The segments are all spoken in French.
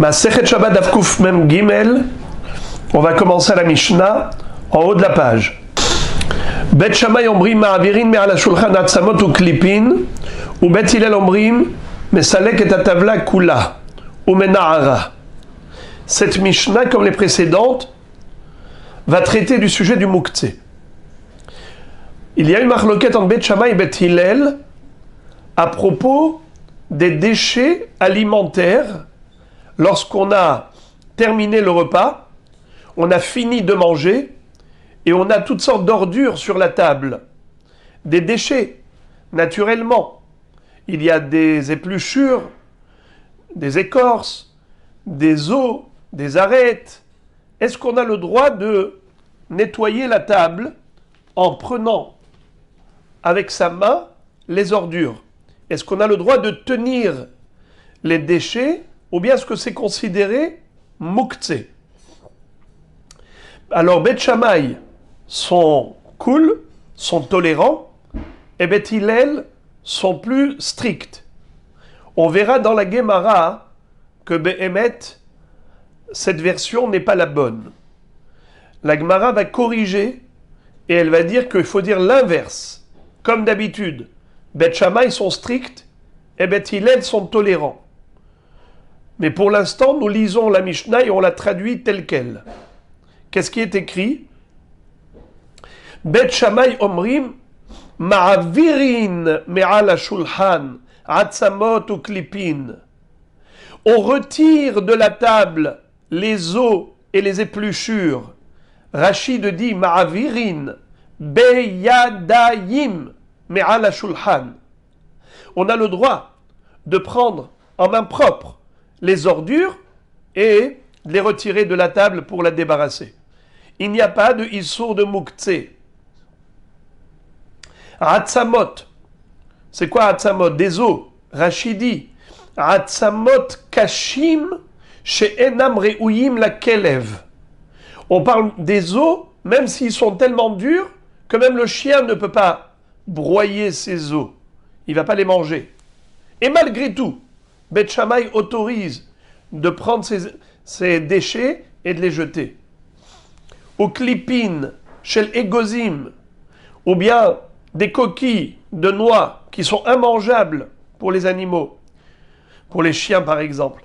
Masechet Shabbat Daf Kuf Mem Gimel. On va commencer à la Mishnah, en haut de la page. Bet Shammai Omrim Ma'avirin Me'al HaShulchan Atzamot Uklipin, ou Bet Hillel Omrim Mesalek et Atavla Kula, ou Mena'ara. Cette Mishnah, comme les précédentes, va traiter du sujet du Muktzeh. Il y a une marloquette entre Bet Shammai et Bet Hillel à propos des déchets alimentaires. Lorsqu'on a terminé le repas, on a fini de manger et on a toutes sortes d'ordures sur la table. Des déchets, naturellement. Il y a des épluchures, des écorces, des os, des arêtes. Est-ce qu'on a le droit de nettoyer la table en prenant avec sa main les ordures? Est-ce qu'on a le droit de tenir les déchets ou bien est-ce que c'est considéré Muktzeh? Alors Bet Shammai sont cool, sont tolérants, et Bet Hillel sont plus stricts. On verra dans la Gemara que Behemet, cette version n'est pas la bonne. La Gemara va corriger et elle va dire qu'il faut dire l'inverse. Comme d'habitude, Bet Shammai sont stricts et Bet Hillel sont tolérants. Mais pour l'instant, nous lisons la Mishnah et on la traduit telle qu'elle. Qu'est-ce qui est écrit? Bet Shammai Omrim Ma'avirin Me'al HaShulchan Atzamot Uklipin. On retire de la table les os et les épluchures. Rachid dit Ma'avirin Beyadayim Me'al HaShulchan. On a le droit de prendre en main propre les ordures et les retirer de la table pour la débarrasser. Il n'y a pas de issour de Muktzeh. Atzamot. C'est quoi Atzamot? Des os. Rachidi. Atzamot kashim she'enam re'uyim la kelev. On parle des os, même s'ils sont tellement durs que même le chien ne peut pas broyer ces os. Il ne va pas les manger. Et malgré tout, Bet Shammai autorise de prendre ces déchets et de les jeter. Ou klipin, shel egozim, ou bien des coquilles de noix qui sont immangeables pour les animaux, pour les chiens par exemple.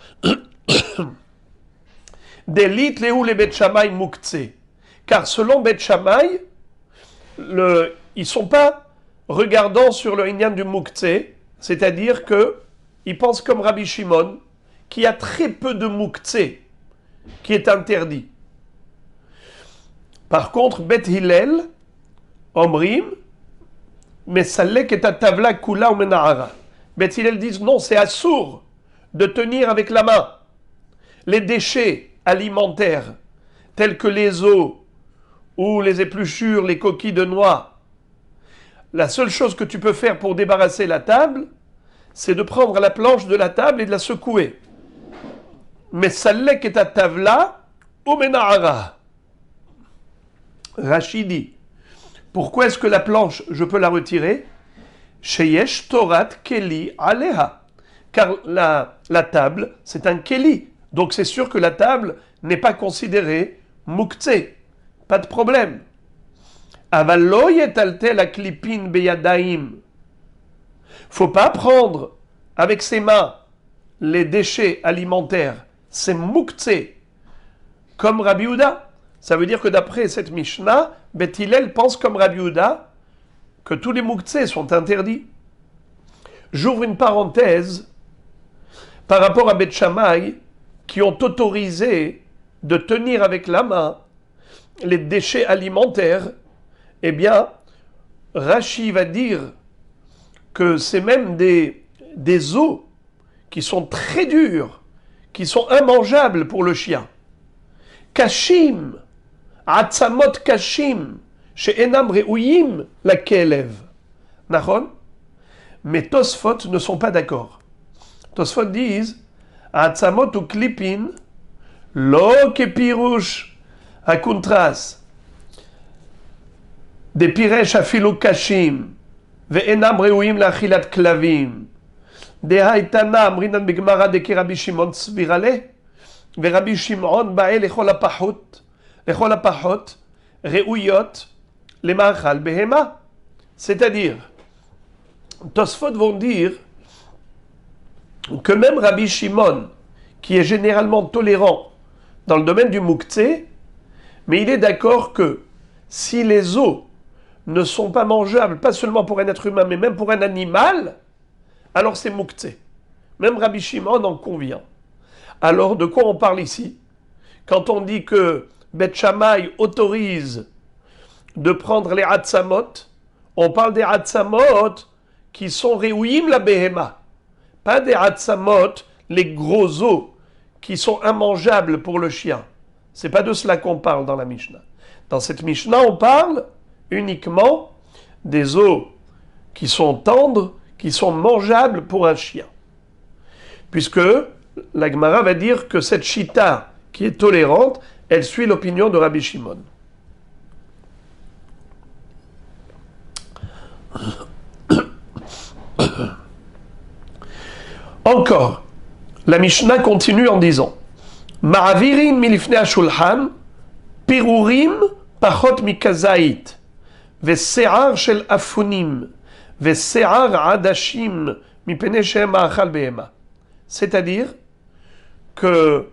Delit lehu le Bet Shammai muktzeh. Car selon Bet Shammai, ils ne sont pas regardants sur le inyan du muktzeh, c'est-à-dire qu'ils pensent comme Rabbi Shimon, qu'il y a très peu de muktzeh qui est interdit. Par contre, Bet Hillel, Omrim, Mesalek et Atavla Kula ou Mena'ara. Bet Hillel disent non, c'est assour de tenir avec la main les déchets alimentaires tels que les os ou les épluchures, les coquilles de noix. La seule chose que tu peux faire pour débarrasser la table, c'est de prendre la planche de la table et de la secouer. Mais Salek et Atavla ou Mena'ara. Rachidi. Pourquoi est-ce que la planche, je peux la retirer? Sheyesh Torat Keli Aleha. Car la table, c'est un Keli. Donc c'est sûr que la table n'est pas considérée Muktzeh. Pas de problème. Avallo yetaltel aklipin beyadaim. Faut pas prendre avec ses mains les déchets alimentaires. C'est Muktzeh. Comme Rabbi Yehuda. Ça veut dire que d'après cette Mishnah, Bet Hillel pense comme Rabbi Yehuda que tous les Muktzeh sont interdits. J'ouvre une parenthèse par rapport à Bet Shammai qui ont autorisé de tenir avec la main les déchets alimentaires. Eh bien, Rashi va dire que c'est même des os qui sont très durs, qui sont immangeables pour le chien. Kashim, Atzamot Kashim, she'enam re'uyim la kelev. Nachon? Mais Tosfot ne sont pas d'accord. Tosfot disent Atzamot ou klipin, lo kepirush hakuntras, des piresh afilu kashim, ve'enam re'uyim la achilat klavim, de haïtana amrinan bigmara de Rabbi Shimon Svirale. ורבי שמעון באה לכל הפחות ראויות למאכל בהמה. C'est-à-dire, Tosfot vont dire que même Rabbi Shimon, qui est généralement tolérant dans le domaine du mouktsé, mais il est d'accord que si les os ne sont pas mangeables, pas seulement pour un être humain, mais même pour un animal, alors c'est mouktsé. Même Rabbi Shimon en convient. Alors, de quoi on parle ici? Quand on dit que Bet Shammai autorise de prendre les Hatsamot, on parle des Hatsamot qui sont Reouim la Behema. Pas des Hatsamot, les gros os, qui sont immangeables pour le chien. C'est pas de cela qu'on parle dans la Mishnah. Dans cette Mishnah, on parle uniquement des os qui sont tendres, qui sont mangeables pour un chien. Puisque la Gemara va dire que cette chita qui est tolérante, elle suit l'opinion de Rabbi Shimon. Encore, la Mishnah continue en disant Ma'avirin milifne ashulhan, pirurim pachot mikazait, vese'ar shel afunim, vese'ar adashim, mipene shem ma'achal behema. C'est-à-dire que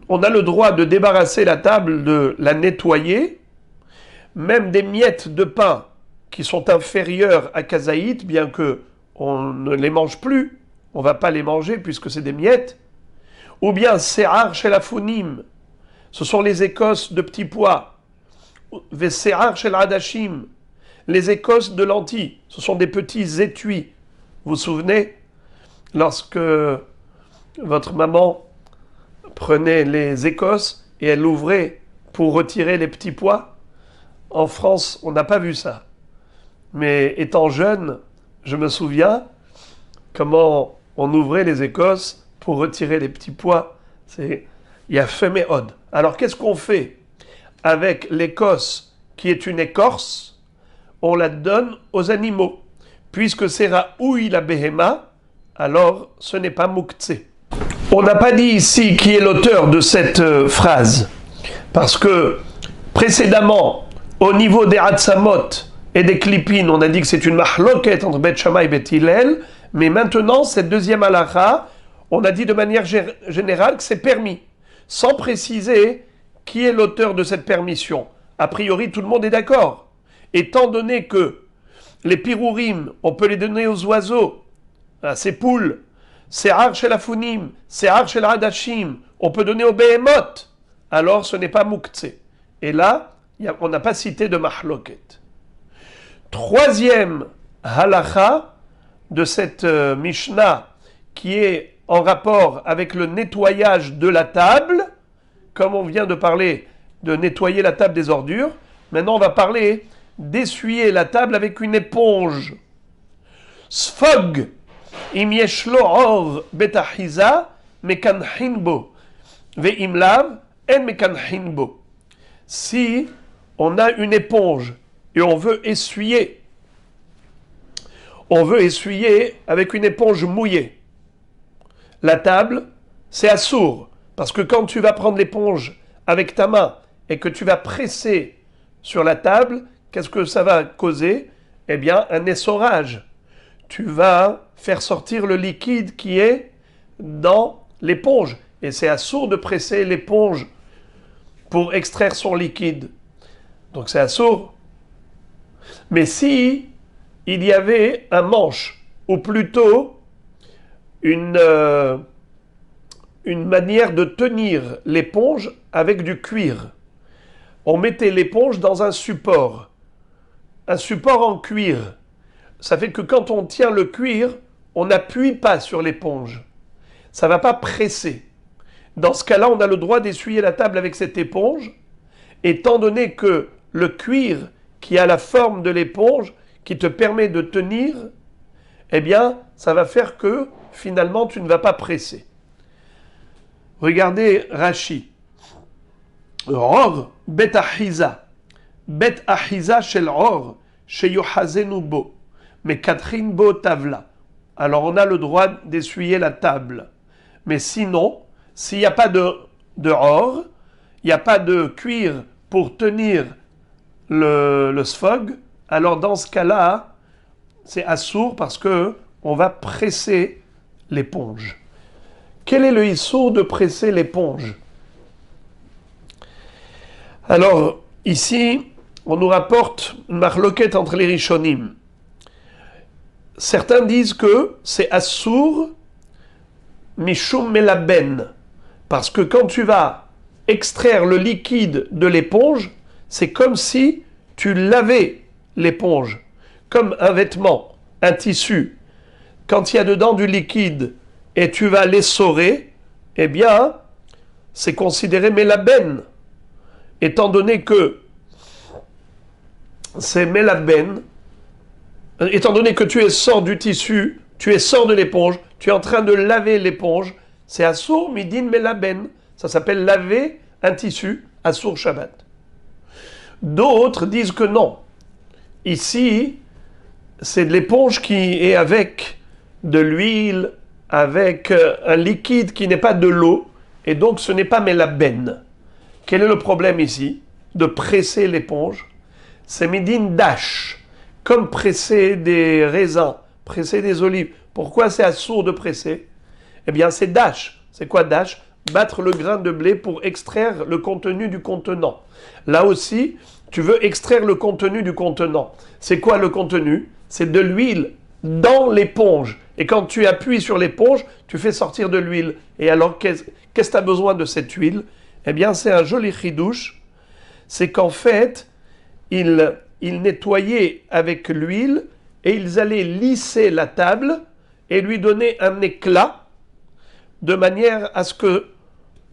on a le droit de débarrasser la table, de la nettoyer, même des miettes de pain qui sont inférieures à kazaït, bien que on ne les mange plus, on ne va pas les manger puisque c'est des miettes, ou bien se'ar shel afunim, ce sont les écosses de petits pois, vese'ar shel adashim, les écosses de lentilles, ce sont des petits étuis. Vous vous souvenez, lorsque votre maman prenait les écosses et elle l'ouvrait pour retirer les petits pois? En France, on n'a pas vu ça. Mais étant jeune, je me souviens comment on ouvrait les écosses pour retirer les petits pois. Il y a fait méhod. Alors qu'est-ce qu'on fait avec l'écosse qui est une écorce? On la donne aux animaux. Puisque c'est Raoui la Behema, alors ce n'est pas Mouktsé. On n'a pas dit ici qui est l'auteur de cette phrase. Parce que précédemment, au niveau des Hatsamot et des Klipin, on a dit que c'est une mahloket entre Bet Shammai et Bet Hillel, mais maintenant, cette deuxième halakha, on a dit de manière générale que c'est permis, sans préciser qui est l'auteur de cette permission. A priori, tout le monde est d'accord. Étant donné que les pirourim, on peut les donner aux oiseaux, à ces poules, se'ar shel afunim, se'ar shel hadashim, on peut donner aux behemoth, alors ce n'est pas mouktsé. Et là, on n'a pas cité de mahloket. Troisième halakha de cette Mishnah qui est en rapport avec le nettoyage de la table, comme on vient de parler de nettoyer la table des ordures, maintenant on va parler d'essuyer la table avec une éponge. Sfog, im yeshlo or betahiza, mekanhin bo, ve'im lav, en mekanhin bo. Si on a une éponge et on veut essuyer avec une éponge mouillée la table, c'est assour. Parce que quand tu vas prendre l'éponge avec ta main et que tu vas presser sur la table, qu'est-ce que ça va causer? Eh bien, un essorage. Tu vas faire sortir le liquide qui est dans l'éponge. Et c'est assour de presser l'éponge pour extraire son liquide. Donc c'est assour. Mais si il y avait un manche, ou plutôt une manière de tenir l'éponge avec du cuir, on mettait l'éponge dans un support en cuir. Ça fait que quand on tient le cuir, on n'appuie pas sur l'éponge. Ça ne va pas presser. Dans ce cas-là, on a le droit d'essuyer la table avec cette éponge, étant donné que le cuir qui a la forme de l'éponge, qui te permet de tenir, eh bien, ça va faire que, finalement, tu ne vas pas presser. Regardez Rashi. Or, bet ahiza. Bet ahiza shel or, sheyohazenu bo. Mais Catherine bo tavla. Alors, on a le droit d'essuyer la table. Mais sinon, s'il n'y a pas de or, il n'y a pas de cuir pour tenir le sfog, alors dans ce cas-là, c'est assour parce que on va presser l'éponge. Quel est le issour de presser l'éponge? Alors, ici, on nous rapporte une marloquette entre les rishonim. Certains disent que c'est assour mishum melaben, parce que quand tu vas extraire le liquide de l'éponge, c'est comme si tu lavais l'éponge, comme un vêtement, un tissu. Quand il y a dedans du liquide et tu vas l'essorer, eh bien, c'est considéré melaben, étant donné que c'est melaben, étant donné que tu es sort du tissu, tu es sort de l'éponge, tu es en train de laver l'éponge, c'est assour midin melaben. Ça s'appelle laver un tissu, assour Shabbat. D'autres disent que non. Ici, c'est de l'éponge qui est avec de l'huile, avec un liquide qui n'est pas de l'eau, et donc ce n'est pas melaben. Quel est le problème ici de presser l'éponge? C'est midin dash, comme presser des raisins, presser des olives. Pourquoi c'est assour de presser? Eh bien, c'est dash. C'est quoi dash? Battre le grain de blé pour extraire le contenu du contenant. Là aussi, tu veux extraire le contenu du contenant. C'est quoi le contenu? C'est de l'huile dans l'éponge. Et quand tu appuies sur l'éponge, tu fais sortir de l'huile. Et alors, qu'est-ce que tu as besoin de cette huile? Eh bien, c'est un joli chidouche. C'est qu'en fait, ils nettoyaient avec l'huile et ils allaient lisser la table et lui donner un éclat de manière à ce que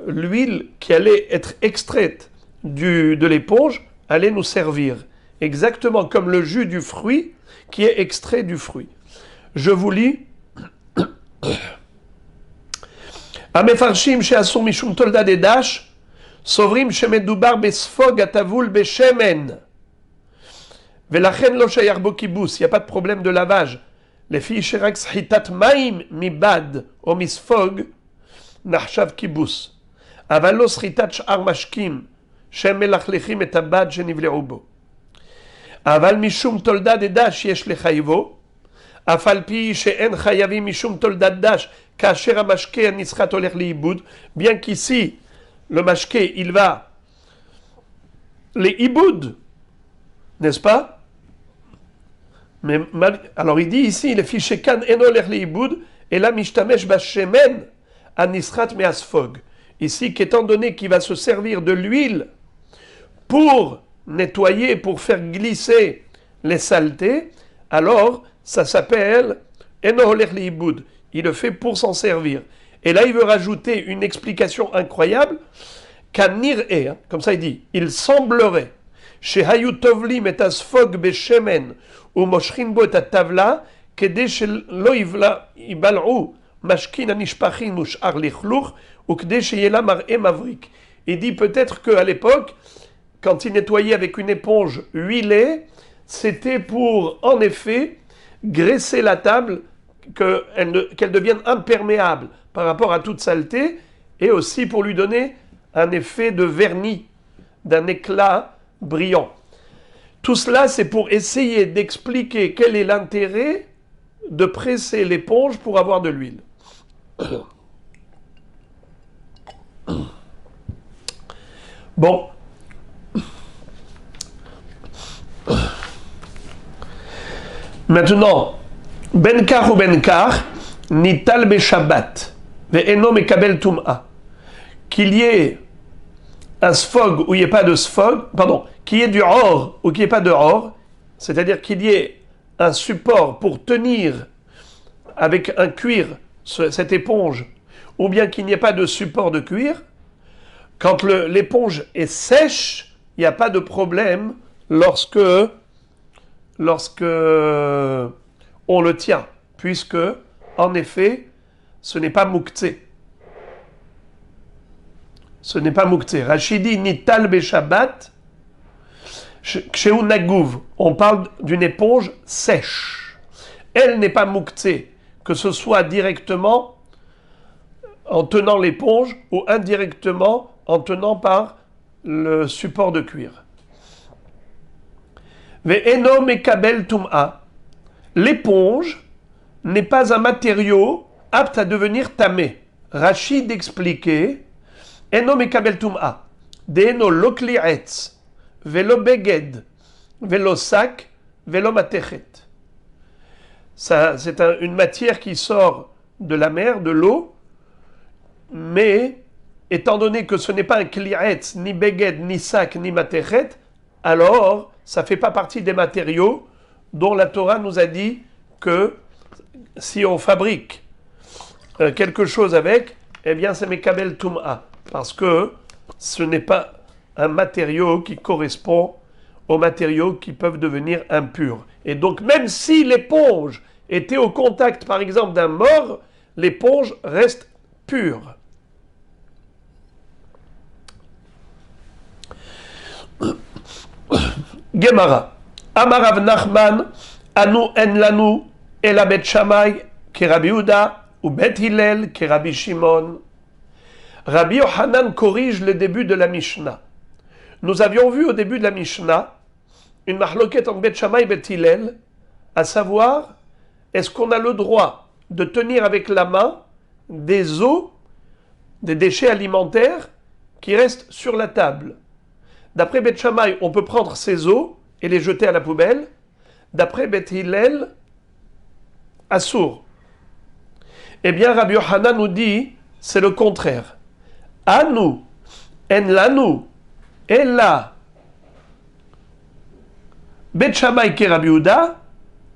l'huile qui allait être extraite de l'éponge allait nous servir. Exactement comme le jus du fruit qui est extrait du fruit. Je vous lis. המפרשים שאסור משום תולדה דדש סוברים שמדובר בספוג הטבול בשמן ולכן לא שייך בו כיבוס, il n'y a pas de problème de lavage. לפי שרק סחיטת מים מבד או מספוג נחשב כיבוס, אבל לא סחיטת שאר משקים שהם מלכלכים את הבד שנבלעו בו. אבל משום תולדה דדש יש לחייבו, אף על פי שאין חייבים משום תולדת דש כאשר המשקה הנסחט הולך לאיבוד, bien qu'ici le mashké il va les iboud, n'est-ce pas? Mais alors il dit ici le fiché kan eno ler leiboud et la mishtamesh bashemen anisrat measfog. Ici qu'étant donné qu'il va se servir de l'huile pour nettoyer, pour faire glisser les saletés, alors ça s'appelle eno ler leiboud. Il le fait pour s'en servir. Et là il veut rajouter une explication incroyable. Kanir e, comme ça il dit, il semblerait. שהיו טובלים את הספוג בשמן ומושכים בו את הטבלה כדי שלא ייבלעו משכין הנשפכים ושאר לכלוך וכדי שיהיה לה מראה מבריק. Il dit peut-être qu'à l'époque, quand il nettoyait avec une éponge huilée, c'était pour en effet graisser la table, qu'elle devienne imperméable par rapport à toute saleté, et aussi pour lui donner un effet de vernis, d'un éclat brillant. Tout cela, c'est pour essayer d'expliquer quel est l'intérêt de presser l'éponge pour avoir de l'huile. Bon. Maintenant, Benkar ou Benkar, nital be Shabbat, ve'eno mekabel tum'a. Qu'il y ait un sfog ou il n'y ait pas de sfog, pardon, qu'il y ait du or ou qu'il n'y ait pas de or, c'est-à-dire qu'il y ait un support pour tenir avec un cuir cette éponge, ou bien qu'il n'y ait pas de support de cuir, quand l'éponge est sèche, il n'y a pas de problème lorsque on le tient, puisque, en effet, ce n'est pas mouktsé. Ce n'est pas mouktsé. Rachidi nital be Shabbat, chez Nagouv, on parle d'une éponge sèche. Elle n'est pas mouktsé, que ce soit directement en tenant l'éponge ou indirectement en tenant par le support de cuir. Ve'eno mekabel tum'a. L'éponge n'est pas un matériau apte à devenir tamé. Rachid expliquait Eno mekabel tum'a. De'eno lo kli etz, velo beged, velo sak, velo matechet. C'est une matière qui sort de la mer, de l'eau, mais étant donné que ce n'est pas un kli'etz, ni beged, ni sac, ni matechet, alors ça ne fait pas partie des matériaux dont la Torah nous a dit que si on fabrique quelque chose avec, eh bien c'est mekabel tum'a, parce que ce n'est pas un matériau qui correspond aux matériaux qui peuvent devenir impurs. Et donc même si l'éponge était au contact par exemple d'un mort, l'éponge reste pure. Gemara. Amar Rav Nachman, anu en lanu ela bet Shammai ke Rabbi Yehuda ou bet Hillel ke Rabbi Shimon. Rabbi Yochanan corrige le début de la Mishnah. Nous avions vu au début de la Mishnah une mahloket entre bet Shammai et bet Hillel, à savoir, est-ce qu'on a le droit de tenir avec la main des os, des déchets alimentaires qui restent sur la table? D'après Bet Shammai, on peut prendre ces os et les jeter à la poubelle. D'après Bet Hillel, assour. Eh bien, Rabbi Yochanan nous dit, c'est le contraire. Anu, en lanu, ella, Bet Shammai ke Rabbi Yehuda,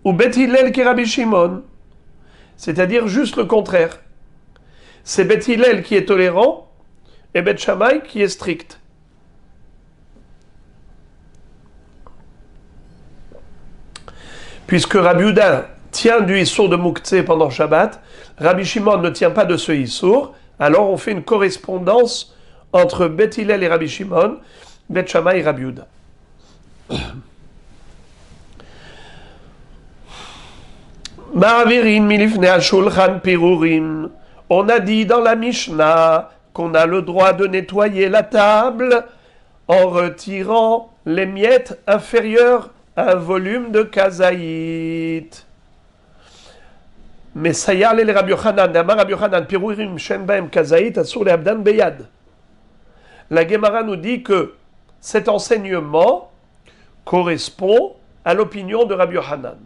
ou Bet Hillel ke Rabbi Shimon. C'est-à-dire juste le contraire. C'est Bet Hillel qui est tolérant et Bet Shammai qui est strict. Puisque Rabbi Yehuda tient du Issour de Mouktsé pendant Shabbat, Rabbi Shimon ne tient pas de ce Issour, alors on fait une correspondance entre Bet Hillel et Rabbi Shimon, Bet Shammai et Rabbi Yehuda. Ma'avirin milifne ashulchan pirurim. On a dit dans la Mishnah qu'on a le droit de nettoyer la table en retirant les miettes inférieures à un volume de kazaït. Mais sayal el Rabbi Yochanan, d'amar Rabbi Yochanan, pirurim shen baem kazaït asur le abdan beyad. La Gemara nous dit que cet enseignement correspond à l'opinion de Rabbi Yochanan,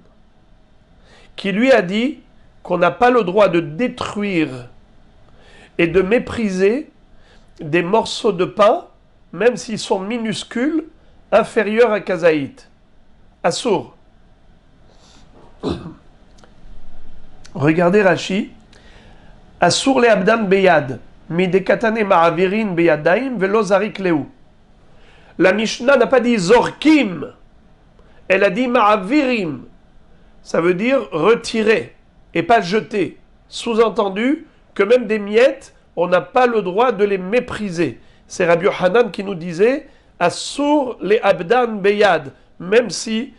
qui lui a dit qu'on n'a pas le droit de détruire et de mépriser des morceaux de pain, même s'ils sont minuscules, inférieurs à kazaït. Assour. Regardez Rashi. Assour le abdan beyad, midekatane ma'avirin beyadaim velo zarik leu. La Mishnah n'a pas dit zorkim, elle a dit ma'avirim. Ça veut dire retirer et pas jeter. Sous-entendu que même des miettes, on n'a pas le droit de les mépriser. C'est Rabbi Yochanan qui nous disait Assour les abdan beyad, même si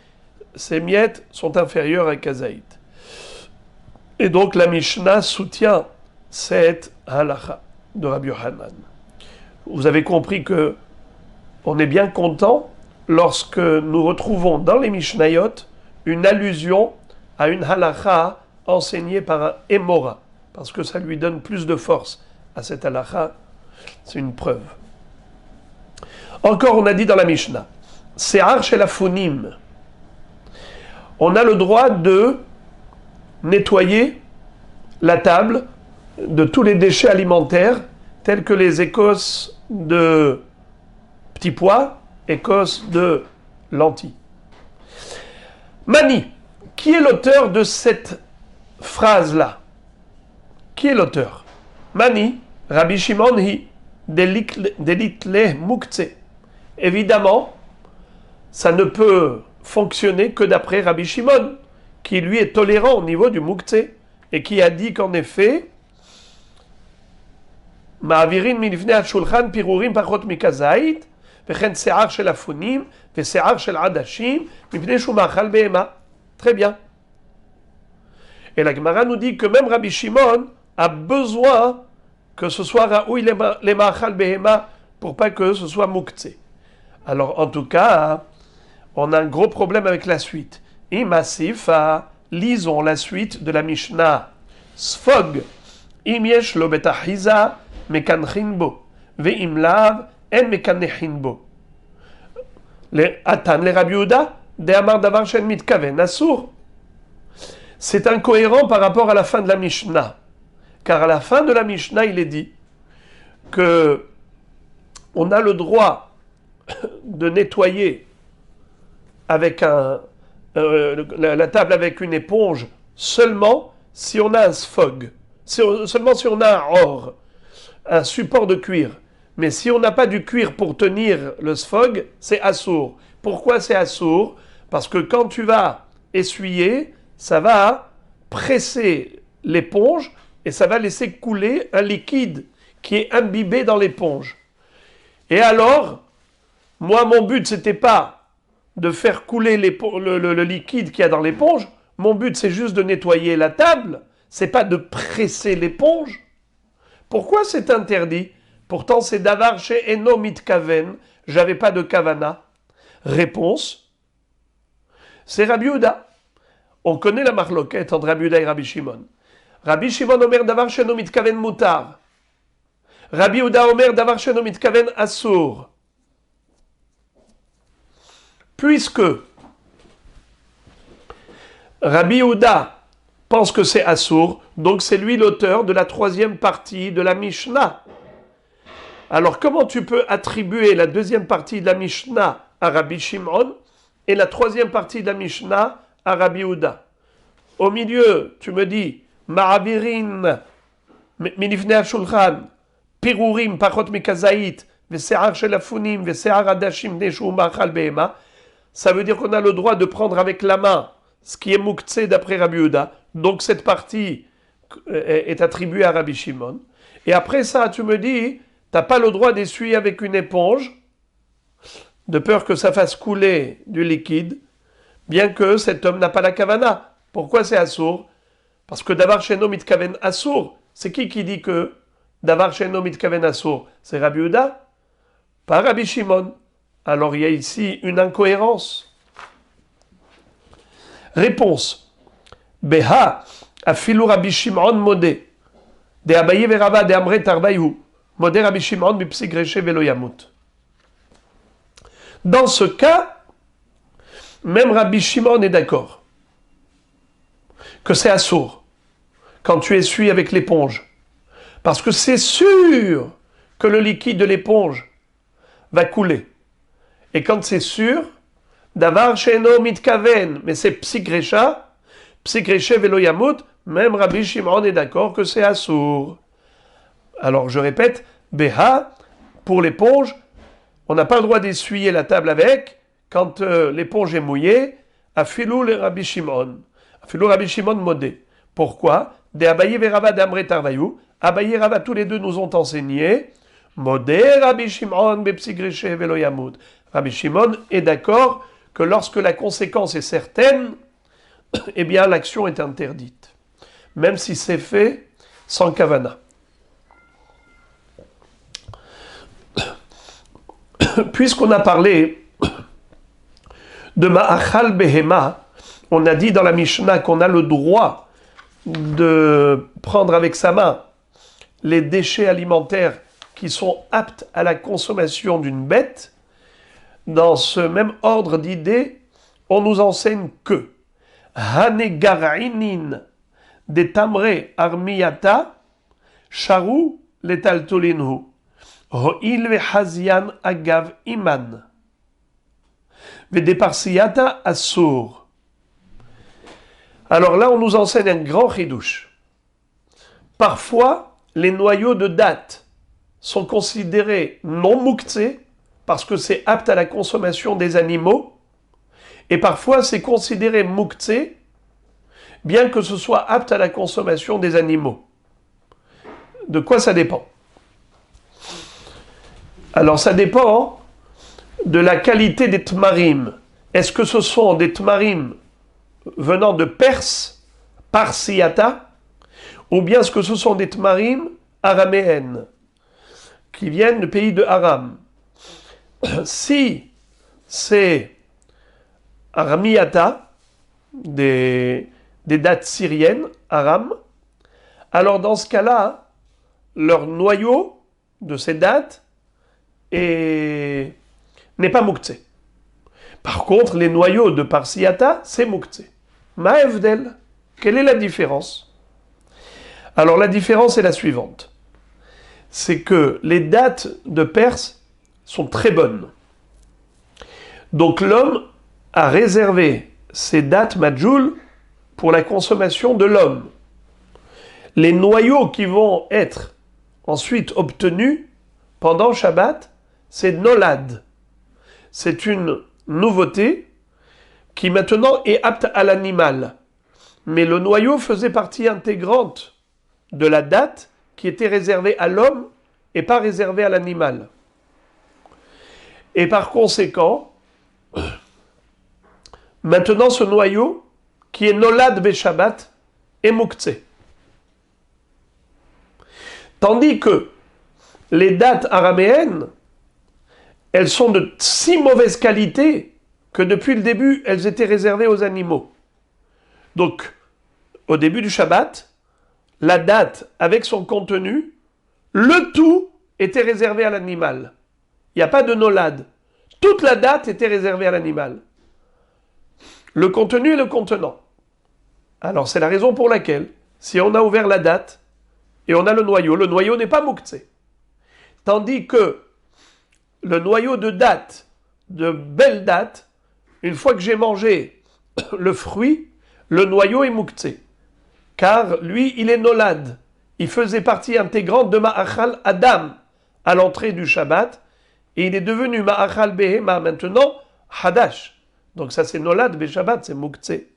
ces miettes sont inférieures à kazaït. Et donc la Mishnah soutient cette halakha de Rabbi Yochanan. Vous avez compris que on est bien content lorsque nous retrouvons dans les Mishnayot une allusion à une halakha enseignée par un Émora, parce que ça lui donne plus de force à cette halakha. C'est une preuve. Encore, on a dit dans la Mishnah, Se'ar shel afunim. On a le droit de nettoyer la table de tous les déchets alimentaires, tels que les écosses de petits pois, écosses de lentilles. Mani, qui est l'auteur de cette phrase-là? Qui est l'auteur? Mani, Rabbi Shimon hi, delitle muktzeh. Évidemment, ça ne peut fonctionner que d'après Rabbi Shimon, qui lui est tolérant au niveau du muktzeh, et qui a dit qu'en effet, Ma'avirin milifnei hashulchan pirurim pachot mikazait, vechen se'ar shel afunim, ve'se'ar shel adashim, mipnei shu ma'achal behema. Très bien. Et la Gemara nous dit que même Rabbi Shimon a besoin que ce soit raoui les ma'achal behema, pour pas que ce soit muktzeh. Alors en tout cas, on a un gros problème avec la suite. Imasifa, lisons la suite de la Mishnah. Sfog, im yesh lo betachiza mekanchin bo, ve'im lav en mekanchin bo. Atan le Rabbi Yehuda, de amar davar shen mitkaven asur. C'est incohérent par rapport à la fin de la Mishnah. Car à la fin de la Mishnah, il est dit que on a le droit de nettoyer avec la table avec une éponge seulement si on a un sfog, seulement si on a un or, un support de cuir. Mais si on n'a pas du cuir pour tenir le sfog, c'est assour. Pourquoi c'est assour? Parce que quand tu vas essuyer, ça va presser l'éponge et ça va laisser couler un liquide qui est imbibé dans l'éponge. Et alors, moi, mon but, c'était pas de faire couler le liquide qu'il y a dans l'éponge. Mon but, c'est juste de nettoyer la table. C'est pas de presser l'éponge. Pourquoi c'est interdit? Pourtant, c'est davar chez Eno mitkaven. J'avais pas de kavana. Réponse, c'est Rabbi Yehuda. On connaît la marloquette entre Rabbi Yehuda et Rabbi Shimon. Rabbi Shimon omer davar chez Eno mitkaven mutar. Rabbi Yehuda omer davar chez Eno mitkaven assour. Puisque Rabbi Yehuda pense que c'est assour, donc c'est lui l'auteur de la troisième partie de la Mishnah. Alors comment tu peux attribuer la deuxième partie de la Mishnah à Rabbi Shimon et la troisième partie de la Mishnah à Rabbi Yehuda? Au milieu, tu me dis Ma'avirin minifnei hashulchan pirurim pachot mikazait vese'ar shelafunim vese'ar adashim neshu ma'achal behema. Ça veut dire qu'on a le droit de prendre avec la main ce qui est muktzeh d'après Rabbi Yehuda. Donc cette partie est attribuée à Rabbi Shimon. Et après ça, tu me dis, tu n'as pas le droit d'essuyer avec une éponge, de peur que ça fasse couler du liquide, bien que cet homme n'a pas la kavana. Pourquoi c'est assour? Parce que davar sheno mitkaven assour. C'est qui dit que davar sheno mitkaven assour? C'est Rabbi Yehuda, pas Rabbi Shimon. Alors il y a ici une incohérence. Réponse. Beha, afilu Rabbi Shimon modé. De Abaye verava de Amre tarbayu. Modé Rabbi Shimon bipsi greche velo yamut. Dans ce cas, même Rabbi Shimon est d'accord que c'est assour quand tu essuies avec l'éponge. Parce que c'est sûr que le liquide de l'éponge va couler. Et quand c'est sûr, davar she'eno mitkaven, mais c'est psigrecha velo yamut, même Rabbi Shimon est d'accord que c'est assour. Alors je répète, beha, pour l'éponge, on n'a pas le droit d'essuyer la table avec, quand l'éponge est mouillée, afilou le Rabbi Shimon. Afilou Rabbi Shimon modé. Pourquoi? De Abaye verava d'Amre tarvayu. Abaye et Rava, tous les deux nous ont enseigné, modé Rabbi Shimon bepsigreche velo yamut. Rabbi Shimon est d'accord que lorsque la conséquence est certaine, eh bien l'action est interdite, même si c'est fait sans kavana. Puisqu'on a parlé de ma'achal behema, on a dit dans la Mishnah qu'on a le droit de prendre avec sa main les déchets alimentaires qui sont aptes à la consommation d'une bête. Dans ce même ordre d'idées, on nous enseigne que Hanegarinin de Tamre Armiyata Sharu Letaltolinhu Ho'il Vehazian Agav Iman Vedeparsiyata Assur. Alors là, on nous enseigne un grand chidouche. Parfois, les noyaux de dattes sont considérés non muktzeh parce que c'est apte à la consommation des animaux, et parfois c'est considéré muktzeh, bien que ce soit apte à la consommation des animaux. De quoi ça dépend? Alors ça dépend de la qualité des tmarim. Est-ce que ce sont des tmarim venant de Perse, Parsiata, ou bien est-ce que ce sont des tmarim araméennes qui viennent du pays de Aram, si c'est Aramiata, des dates syriennes, Aram, alors dans ce cas-là, leur noyau de ces dates n'est pas Mouktsé. Par contre, les noyaux de Parsiata, c'est Mouktsé. Ma'evdel, quelle est la différence? Alors la différence est la suivante. C'est que les dates de Perse sont très bonnes. Donc l'homme a réservé ces dates Madjoul pour la consommation de l'homme. Les noyaux qui vont être ensuite obtenus pendant Shabbat, c'est Nolad. C'est une nouveauté qui maintenant est apte à l'animal. Mais le noyau faisait partie intégrante de la date qui était réservée à l'homme et pas réservée à l'animal. Et par conséquent, maintenant ce noyau, qui est Nolad Beshabbat, est Mouktsé. Tandis que les dates araméennes, elles sont de si mauvaise qualité que depuis le début, elles étaient réservées aux animaux. Donc, au début du Shabbat, la date avec son contenu, le tout était réservé à l'animal. Il n'y a pas de nolad. Toute la date était réservée à l'animal. Le contenu et le contenant. Alors, c'est la raison pour laquelle, si on a ouvert la date et on a le noyau n'est pas Mouktsé. Tandis que le noyau de date, de belle date, une fois que j'ai mangé le fruit, le noyau est Mouktsé. Car lui, il est Nolad. Il faisait partie intégrante de Ma'achal Adam à l'entrée du Shabbat. Et il est devenu Ma'achal Behema maintenant Hadash. Donc ça c'est Nolad Beshabbat, c'est Mouktsé.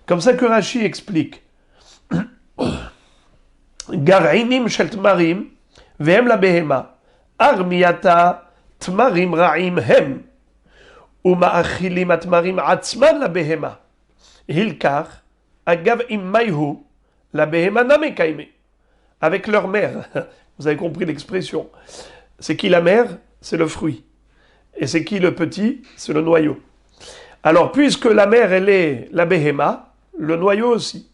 Comme ça que Rashi explique. Gar'inim shel tmarim vehem la behema. Armiata tmarim ra'im hem. Uma'achilim atmarim atzman la behema. Hilkar agav immayhu la behema name kaime. Avec leur mère. Vous avez compris l'expression. C'est qui la mère? C'est le fruit. Et c'est qui le petit? C'est le noyau. Alors, puisque la mère, elle est la behema, le noyau aussi.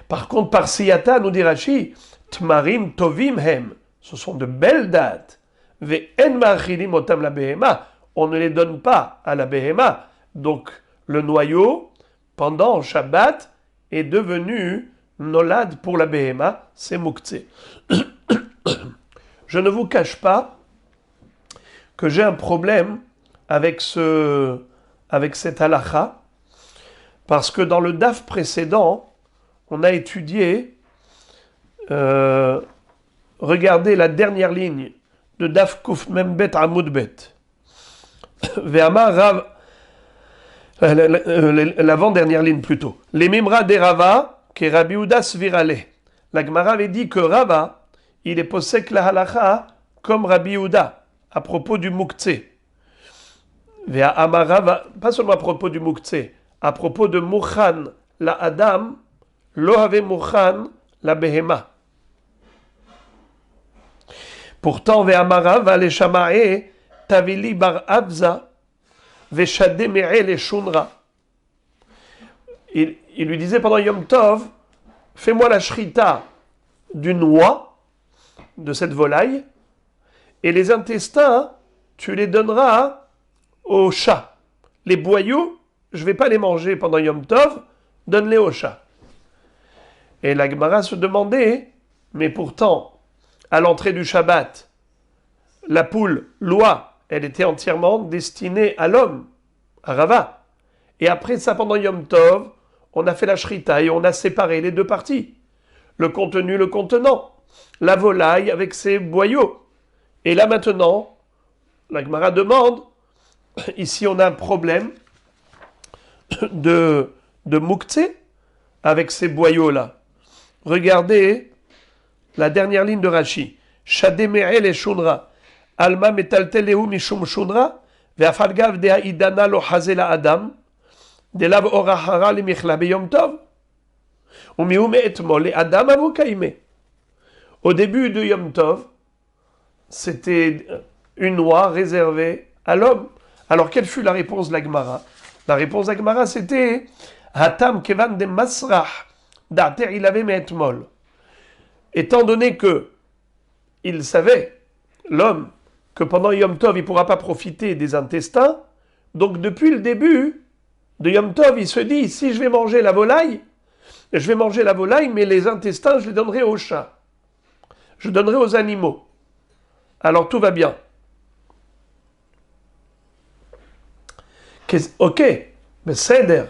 Par contre, par siyata, nous dit Rashi, tmarim tovim hem. Ce sont de belles dates. Ve'en ma'achilim otam la behema. On ne les donne pas à la behema. Donc, le noyau, pendant Shabbat, est devenu nolad pour la behema, c'est Mouktsé. Je ne vous cache pas que j'ai un problème avec cette halakha, parce que dans le daf précédent, on a étudié, regardez la dernière ligne de daf Kuf Membet Amoudbet. Ve'amar Rav, l'avant-dernière ligne plutôt. Les Mimra de Rava, qui est Rabbi Uda Svirale. La Gemara avait dit que Rava, il est posek la halakha comme Rabbi Uda, à propos du Mouktsé. Pas seulement à propos du Mouktsé, à propos de Mouchan, la Adam, lo have Mouchan, la Behema. Pourtant, Ve'amarav, le Shamae, Tavili bar Abza, Ve'shade me'e le Shunra. Il lui disait pendant Yom Tov, fais-moi la shrita d'une oie, de cette volaille, et les intestins, tu les donneras au chat. Les boyaux, je ne vais pas les manger pendant Yom Tov, donne-les au chat. Et la Gemara se demandait, mais pourtant, à l'entrée du Shabbat, la poule, l'oie, elle était entièrement destinée à l'homme, à Rava. Et après ça, pendant Yom Tov, on a fait la shrita et on a séparé les deux parties. Le contenu, le contenant. La volaille avec ses boyaux. Et là maintenant, la Gemara demande, ici on a un problème de Mouktsé avec ces boyaux-là. Regardez la dernière ligne de Rashi. Shademe'el et Shunra. Alma metaltelehu mishum Shunra. Ve'afalgav dea idana lo hazela adam. Delav orahara li michla beyom tov. Umiume etmol le adam avukaime. Au début de Yom Tov, c'était une noix réservée à l'homme. Alors, quelle fut la réponse de la Gemara? La réponse de la Gemara, c'était Hatam kevan de masrah d'arter il avait me'etmol. Étant donné que il savait, l'homme, que pendant Yom Tov, il ne pourra pas profiter des intestins, donc depuis le début de Yom Tov, il se dit, si je vais manger la volaille, mais les intestins, je les donnerai aux chats. Je donnerai aux animaux. Alors tout va bien. Ok, mais céder.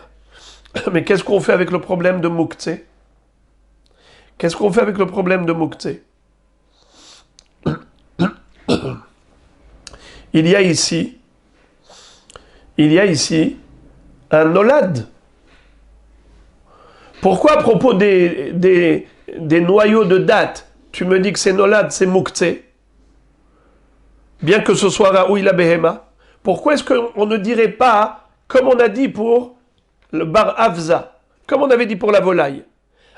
Mais qu'est-ce qu'on fait avec le problème de Moukhtse? Qu'est-ce qu'on fait avec le problème de Moukhtse? Il y a ici un nolad. Pourquoi à propos des noyaux de date, tu me dis que c'est nolad, c'est Moukhtse? Bien que ce soit Raoui la Behema. Pourquoi est-ce qu'on ne dirait pas, comme on a dit pour le bar Avza, comme on avait dit pour la volaille?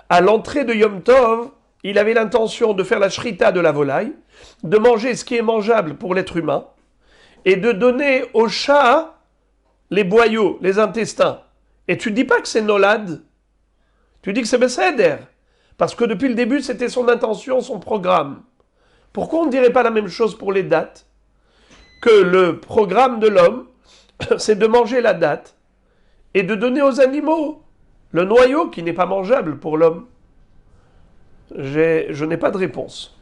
À l'entrée de Yom Tov, il avait l'intention de faire la shrita de la volaille, de manger ce qui est mangeable pour l'être humain, et de donner au chat les boyaux, les intestins. Et tu ne dis pas que c'est nolad, tu dis que c'est besséder, parce que depuis le début, c'était son intention, son programme. Pourquoi on ne dirait pas la même chose pour les dates? Que le programme de l'homme, c'est de manger la date et de donner aux animaux le noyau qui n'est pas mangeable pour l'homme. Je n'ai pas de réponse.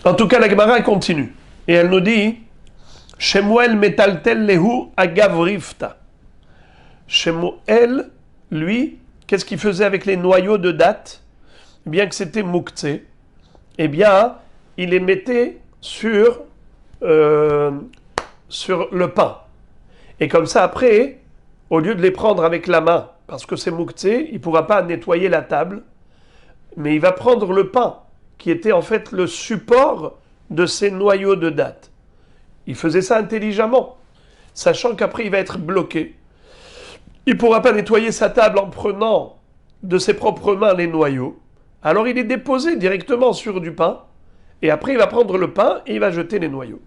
En tout cas, la Gemara continue. Et elle nous dit Shemuel metaltel lehu agavrifta. Shemuel, lui, qu'est-ce qu'il faisait avec les noyaux de date? Bien que c'était Moukhtse, eh bien, il les mettait sur le pain. Et comme ça, après, au lieu de les prendre avec la main, parce que c'est Moukhtse, il ne pourra pas nettoyer la table, mais il va prendre le pain, qui était en fait le support de ces noyaux de date. Il faisait ça intelligemment, sachant qu'après, il va être bloqué. Il ne pourra pas nettoyer sa table en prenant de ses propres mains les noyaux. Alors il est déposé directement sur du pain, et après il va prendre le pain et il va jeter les noyaux.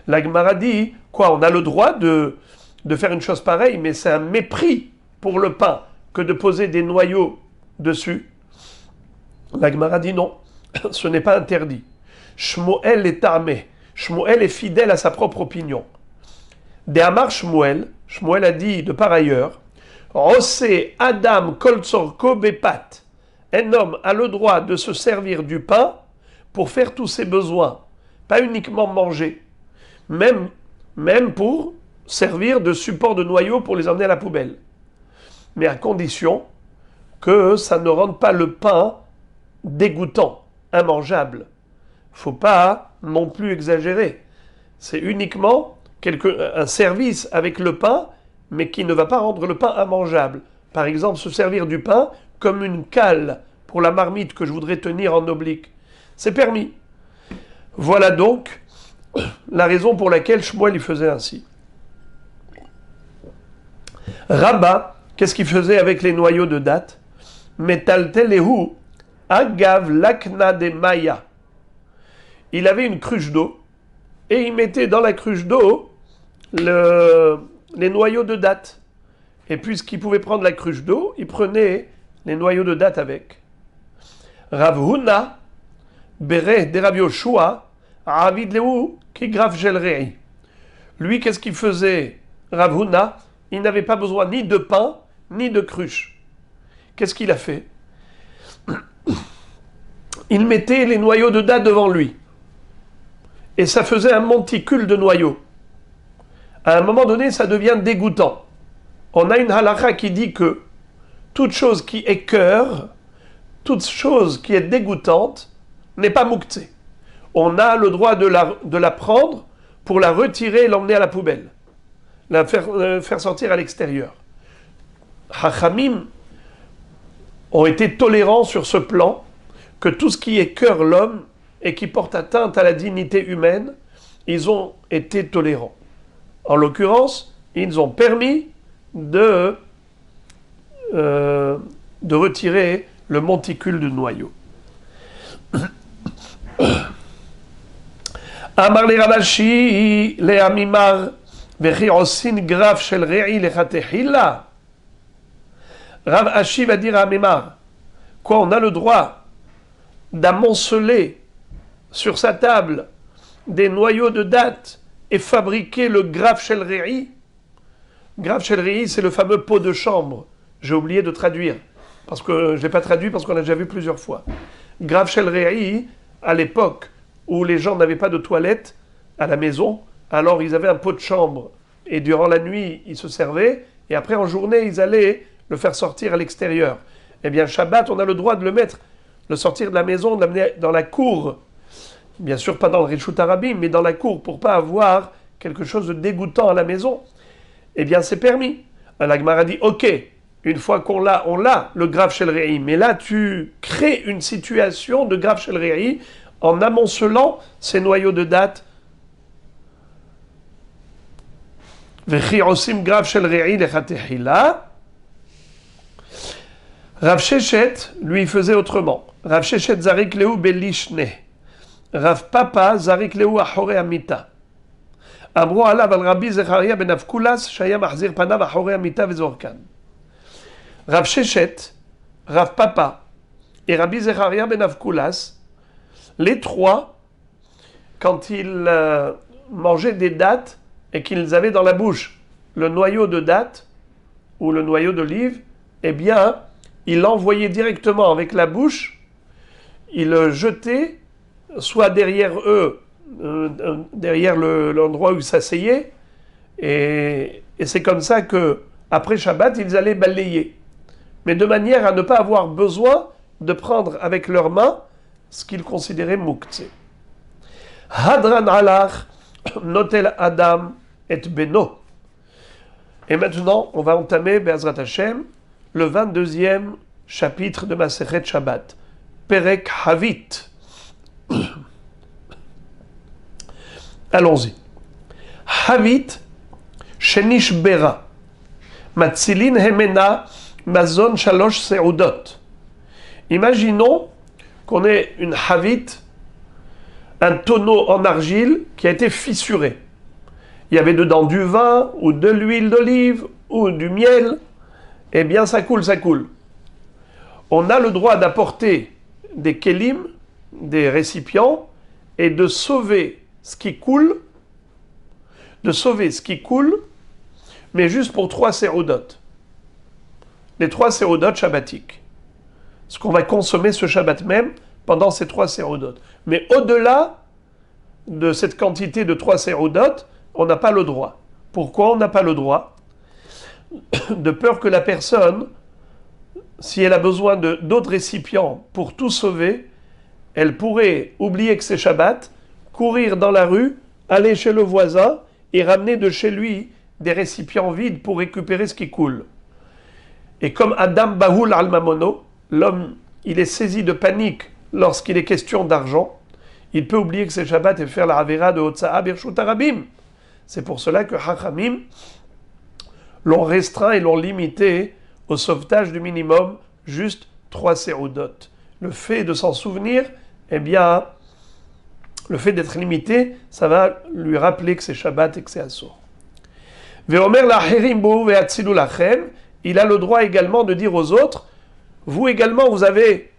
La Gemara dit, quoi, on a le droit de faire une chose pareille, mais c'est un mépris pour le pain que de poser des noyaux dessus. La Gemara dit non, ce n'est pas interdit. Shmuel est armé, Shmuel est fidèle à sa propre opinion. De Amar Shmuel a dit de par ailleurs, Rosé Adam Koltzorko Bepat. Un homme a le droit de se servir du pain pour faire tous ses besoins, pas uniquement manger, même pour servir de support de noyau pour les emmener à la poubelle. Mais à condition que ça ne rende pas le pain dégoûtant, immangeable. Faut pas non plus exagérer. C'est uniquement un service avec le pain, mais qui ne va pas rendre le pain immangeable. Par exemple, se servir du pain comme une cale pour la marmite que je voudrais tenir en oblique. C'est permis. Voilà donc la raison pour laquelle Shmuel il faisait ainsi. Rabba, qu'est-ce qu'il faisait avec les noyaux de date? Metaltelehu agav lakna de maya. Il avait une cruche d'eau et il mettait dans la cruche d'eau les noyaux de date. Et puisqu'il pouvait prendre la cruche d'eau, il prenait les noyaux de date avec. Rav Huna, Bere de Rav Yoshua, Avid Lehu, qui grave gelrei. Lui, qu'est-ce qu'il faisait, Rav Huna? Il n'avait pas besoin ni de pain, ni de cruche. Qu'est-ce qu'il a fait? Il mettait les noyaux de date devant lui. Et ça faisait un monticule de noyaux. À un moment donné, ça devient dégoûtant. On a une halakha qui dit que toute chose qui écœure, toute chose qui est dégoûtante, n'est pas moukhtse. On a le droit de la prendre pour la retirer et l'emmener à la poubelle. La faire sortir à l'extérieur. Hachamim ont été tolérants sur ce plan, que tout ce qui écœure l'homme et qui porte atteinte à la dignité humaine, ils ont été tolérants. En l'occurrence, ils ont permis de de retirer le monticule du noyau. Amar le Ravashi le Amimar vechi osin graf shel re'i lechatechila. Rav Ashi va dire à Amimar, quoi, on a le droit d'amonceler sur sa table des noyaux de dattes et fabriquer le graf shel re'i. Graf shel re'i, c'est le fameux pot de chambre. J'ai oublié de traduire, parce que je ne l'ai pas traduit parce qu'on l'a déjà vu plusieurs fois. Graf shel re'i, à l'époque où les gens n'avaient pas de toilette à la maison, alors ils avaient un pot de chambre, et durant la nuit, ils se servaient, et après en journée, ils allaient le faire sortir à l'extérieur. Eh bien, Shabbat, on a le droit de le mettre, le sortir de la maison, de l'amener dans la cour, bien sûr pas dans le Rishut Harabim, mais dans la cour, pour pas avoir quelque chose de dégoûtant à la maison. Eh bien, c'est permis. La Gemara dit, ok, une fois qu'on l'a, on l'a, le graf shel re'i. Mais là, tu crées une situation de graf shel re'i en amoncelant ces noyaux de dattes. Vechi osim graf shel re'i lechatechila. Rav Sheshet, lui, faisait autrement. Rav Sheshet zarik leu belishne. Rav Papa zarik leu achore amita. Amro alav al Rabbi Zecharia ben Avkulas shaya mahzir panav achore amita vezorkan. Rav Sheshet, Rav Papa et Rabbi Zecharia ben Avkulas, les trois, quand ils mangeaient des dattes et qu'ils avaient dans la bouche le noyau de dattes ou le noyau d'olive, eh bien, ils l'envoyaient directement avec la bouche, ils le jetaient soit derrière eux, derrière l'endroit où ils s'asseyaient, et c'est comme ça que après Shabbat, ils allaient balayer. Mais de manière à ne pas avoir besoin de prendre avec leurs mains ce qu'ils considéraient muktzeh. Hadran alach notel adam et beno. Et maintenant, on va entamer, Be'ezrat Hashem, le 22e chapitre de Masechet Shabbat. Perek Havit. Allons-y. Havit, shenish bera. Matzilin hemena. Mazon shalosh seudot. Imaginons qu'on ait une havit, un tonneau en argile qui a été fissuré. Il y avait dedans du vin, ou de l'huile d'olive, ou du miel. Eh bien, ça coule, ça coule. On a le droit d'apporter des kelim, des récipients, et de sauver ce qui coule, mais juste pour 3 seudot. Les 3 sérodot shabbatiques. Ce qu'on va consommer ce Shabbat même pendant ces 3 sérodot. Mais au-delà de cette quantité de 3 sérodot, on n'a pas le droit. Pourquoi on n'a pas le droit? De peur que la personne, si elle a besoin d'autres récipients pour tout sauver, elle pourrait oublier que c'est Shabbat, courir dans la rue, aller chez le voisin et ramener de chez lui des récipients vides pour récupérer ce qui coule. Et comme Adam Bahul al-Mamono, l'homme, il est saisi de panique lorsqu'il est question d'argent, il peut oublier que c'est Shabbat et faire la Avera de Hotza'a Birshut Harabim. C'est pour cela que Hachamim l'ont restreint et l'ont limité au sauvetage du minimum, juste 3 sérodot. Le fait de s'en souvenir, eh bien, le fait d'être limité, ça va lui rappeler que c'est Shabbat et que c'est Assur. Ve'omer lacherim bo ve'atzilu lachem. Il a le droit également de dire aux autres, vous également, vous avez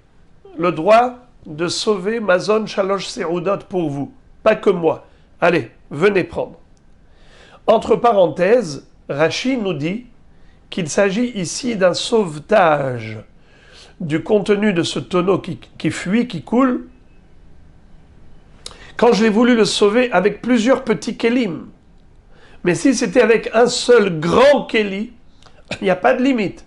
le droit de sauver Mazon Shalosh Seudot pour vous, pas que moi. Allez, venez prendre. Entre parenthèses, Rashi nous dit qu'il s'agit ici d'un sauvetage du contenu de ce tonneau qui fuit, qui coule, quand j'ai voulu le sauver avec plusieurs petits kelim. Mais si c'était avec un seul grand keli, il n'y a pas de limite.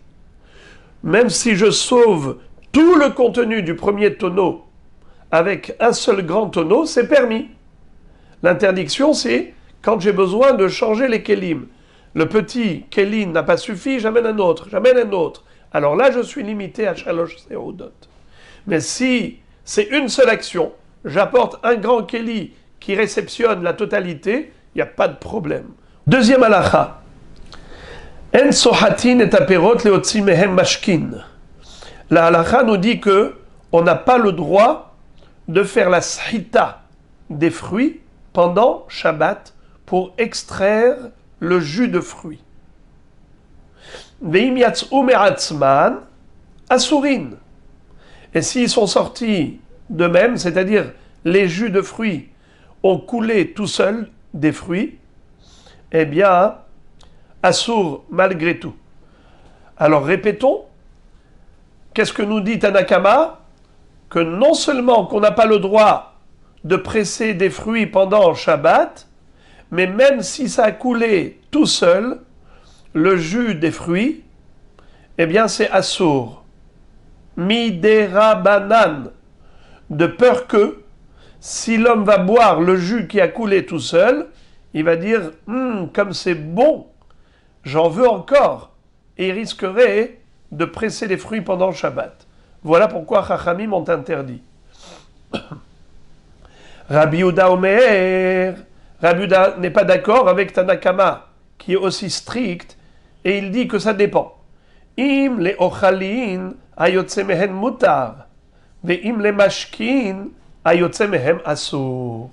Même si je sauve tout le contenu du premier tonneau avec un seul grand tonneau, c'est permis. L'interdiction, c'est quand j'ai besoin de changer les kelim. Le petit keli n'a pas suffi, j'amène un autre. Alors là, je suis limité à Shalosh Seudot. Mais si c'est une seule action, j'apporte un grand keli qui réceptionne la totalité, il n'y a pas de problème. Deuxième halakha. En sohatin et aperot leotzi mehem mashkin. La halakha nous dit que on n'a pas le droit de faire la shita des fruits pendant Shabbat pour extraire le jus de fruits. Veim yatz'u me'atzman asurin. Et s'ils sont sortis d'eux-mêmes, c'est-à-dire les jus de fruits ont coulé tout seuls des fruits, eh bien, assour malgré tout. Alors répétons, qu'est-ce que nous dit Tanakama? Que non seulement qu'on n'a pas le droit de presser des fruits pendant Shabbat, mais même si ça a coulé tout seul, le jus des fruits, eh bien c'est assour. Midera banan, de peur que si l'homme va boire le jus qui a coulé tout seul, il va dire comme c'est bon, j'en veux encore, et il risquerait de presser les fruits pendant Shabbat. Voilà pourquoi Chachamim ont interdit. Rabbi Yehuda Omer, Rabbi Yehuda n'est pas d'accord avec Tanakama, qui est aussi strict, et il dit que ça dépend. Im le ochalin ayotze mehen mutar, ve im le mashkin ayotze mehem asur.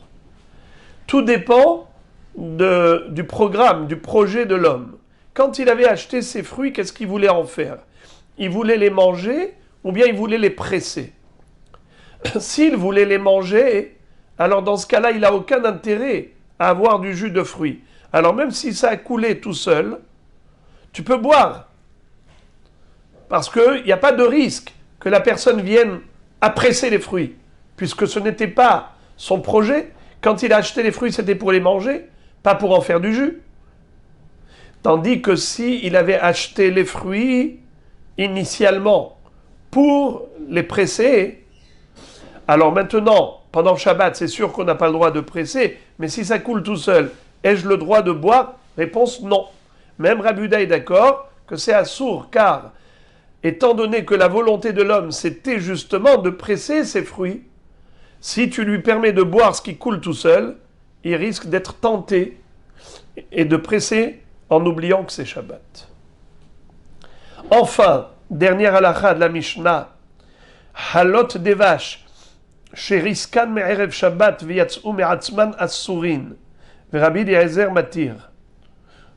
Tout dépend du programme, du projet de l'homme. Quand il avait acheté ses fruits, qu'est-ce qu'il voulait en faire? Il voulait les manger ou bien il voulait les presser? S'il voulait les manger, alors dans ce cas-là, il n'a aucun intérêt à avoir du jus de fruits. Alors même si ça a coulé tout seul, tu peux boire. Parce qu'il n'y a pas de risque que la personne vienne à presser les fruits, puisque ce n'était pas son projet. Quand il a acheté les fruits, c'était pour les manger, pas pour en faire du jus. Tandis que si il avait acheté les fruits initialement pour les presser, alors maintenant, pendant Shabbat, c'est sûr qu'on n'a pas le droit de presser, mais si ça coule tout seul, ai-je le droit de boire? Réponse non. Même Rabbi Yehuda est d'accord que c'est assour, car étant donné que la volonté de l'homme, c'était justement de presser ses fruits, si tu lui permets de boire ce qui coule tout seul, il risque d'être tenté et de presser en oubliant que c'est Shabbat. Enfin, dernière halakha de la Mishnah, halot des vaches, sheriskan me'erev Shabbat v'yatz'u me'atzman assurin, v'Rabbi Eliezer matir,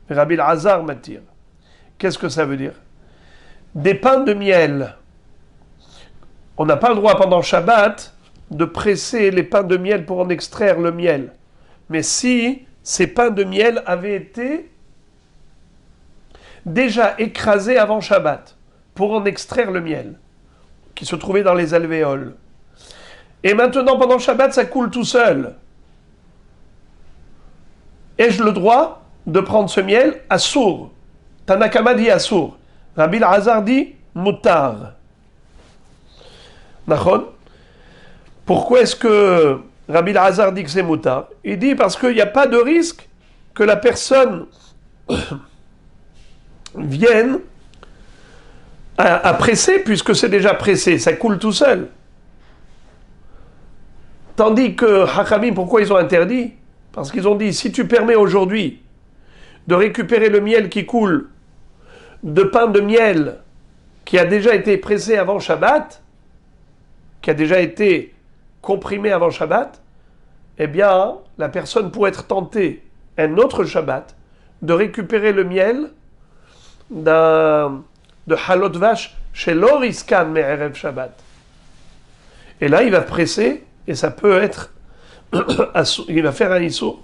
v'Rabbi Elazar matir. Qu'est-ce que ça veut dire? Des pains de miel. On n'a pas le droit pendant Shabbat de presser les pains de miel pour en extraire le miel. Mais si ces pains de miel avaient été déjà écrasés avant Shabbat pour en extraire le miel qui se trouvait dans les alvéoles. Et maintenant, pendant Shabbat, ça coule tout seul. Ai-je le droit de prendre ce miel à sourd? Tanakama dit à sourd. Rabbi Elazar dit mutar. Nachon? Pourquoi est-ce que Rabbi Elazar dit que c'est mutar? Il dit parce qu'il n'y a pas de risque que la personne vienne à presser, puisque c'est déjà pressé, ça coule tout seul. Tandis que Chachamim, pourquoi ils ont interdit? Parce qu'ils ont dit, si tu permets aujourd'hui de récupérer le miel qui coule de pain de miel qui a déjà été pressé avant Shabbat, qui a déjà été comprimé avant Shabbat, eh bien, la personne pourrait être tentée un autre Shabbat de récupérer le miel de halot vache chez l'oriskan me'erev Shabbat. Et là, il va presser et ça peut être il va faire un issour.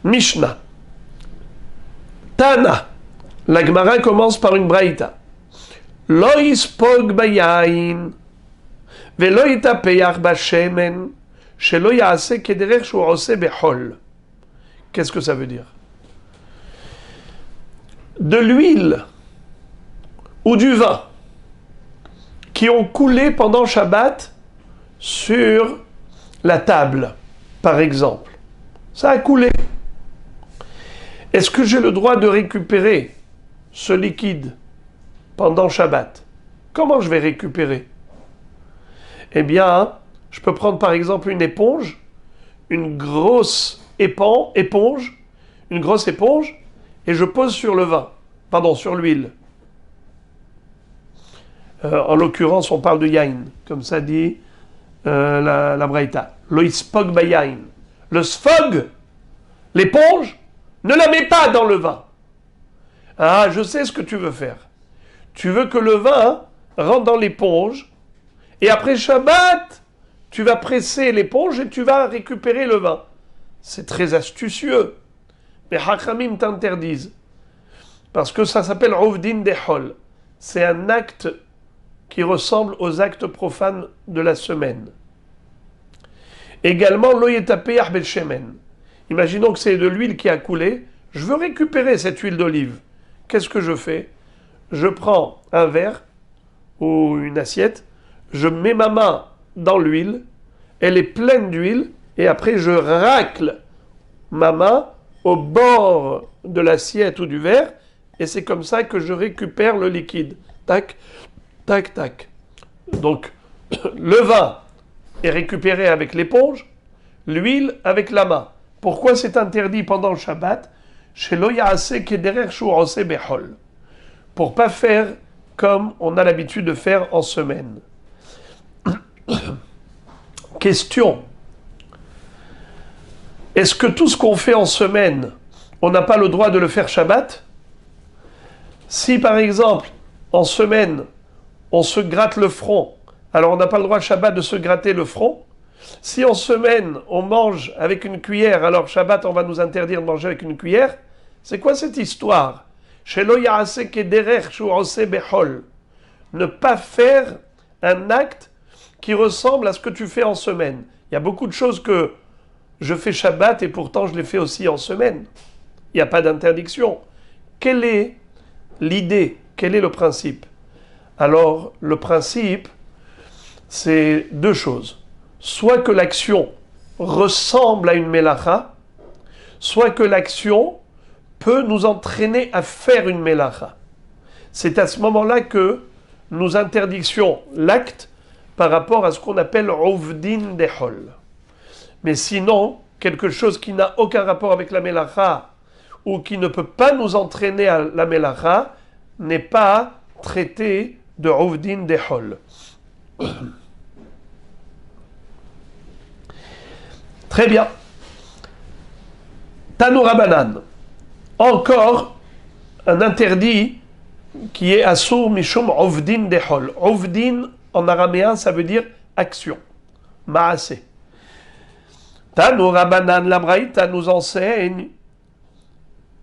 Mishnah. Tana. La Gemara commence par une braïta. Lo ispog bayain velo yitapeyach bashemen shelo yaase kederech shu ose behol. Qu'est-ce que ça veut dire? De l'huile ou du vin qui ont coulé pendant Shabbat sur la table, par exemple. Ça a coulé. Est-ce que j'ai le droit de récupérer ce liquide pendant Shabbat? Comment je vais récupérer? Eh bien, je peux prendre par exemple une éponge, une grosse éponge, une grosse éponge et je pose sur le vin, pardon, sur l'huile. En l'occurrence, on parle de yain, comme ça dit la Braïta. Lo ispog bayain. Le sfog, l'éponge, ne la mets pas dans le vin. Ah, je sais ce que tu veux faire. Tu veux que le vin rentre dans l'éponge, et après Shabbat, tu vas presser l'éponge et tu vas récupérer le vin. C'est très astucieux. Mais Hachamim t'interdisent. Parce que ça s'appelle Ovdin Dehol. C'est un acte qui ressemble aux actes profanes de la semaine. Également, Loyetapeyah bel shemen. Imaginons que c'est de l'huile qui a coulé. Je veux récupérer cette huile d'olive. Qu'est-ce que je fais? Je prends un verre ou une assiette, je mets ma main dans l'huile, elle est pleine d'huile, et après je racle ma main au bord de l'assiette ou du verre, et c'est comme ça que je récupère le liquide. Tac, tac, tac. Donc, le vin est récupéré avec l'éponge, l'huile avec la main. Pourquoi c'est interdit pendant le Shabbat? Pour pas faire comme on a l'habitude de faire en semaine. Question. Est-ce que tout ce qu'on fait en semaine, on n'a pas le droit de le faire Shabbat? Si par exemple, en semaine, on se gratte le front, alors on n'a pas le droit Shabbat de se gratter le front. Si en semaine, on mange avec une cuillère, alors Shabbat, on va nous interdire de manger avec une cuillère. C'est quoi cette histoire? Ne pas faire un acte qui ressemble à ce que tu fais en semaine. Il y a beaucoup de choses que je fais Shabbat et pourtant je les fais aussi en semaine. Il n'y a pas d'interdiction. Quelle est l'idée? Quel est le principe? Alors, le principe, c'est deux choses. Soit que l'action ressemble à une melacha, soit que l'action peut nous entraîner à faire une melacha. C'est à ce moment-là que nous interdictions l'acte par rapport à ce qu'on appelle Ovdin Dehol. Mais sinon, quelque chose qui n'a aucun rapport avec la melacha ou qui ne peut pas nous entraîner à la melacha n'est pas traité de Ovdin Dehol. Très bien. Tanoura Banan. Encore un interdit qui est Asur Mishum Ovdin Dehol. Ovdin, en araméen, ça veut dire action. Maaseh. Tanoura Banan, la Braïta nous enseigne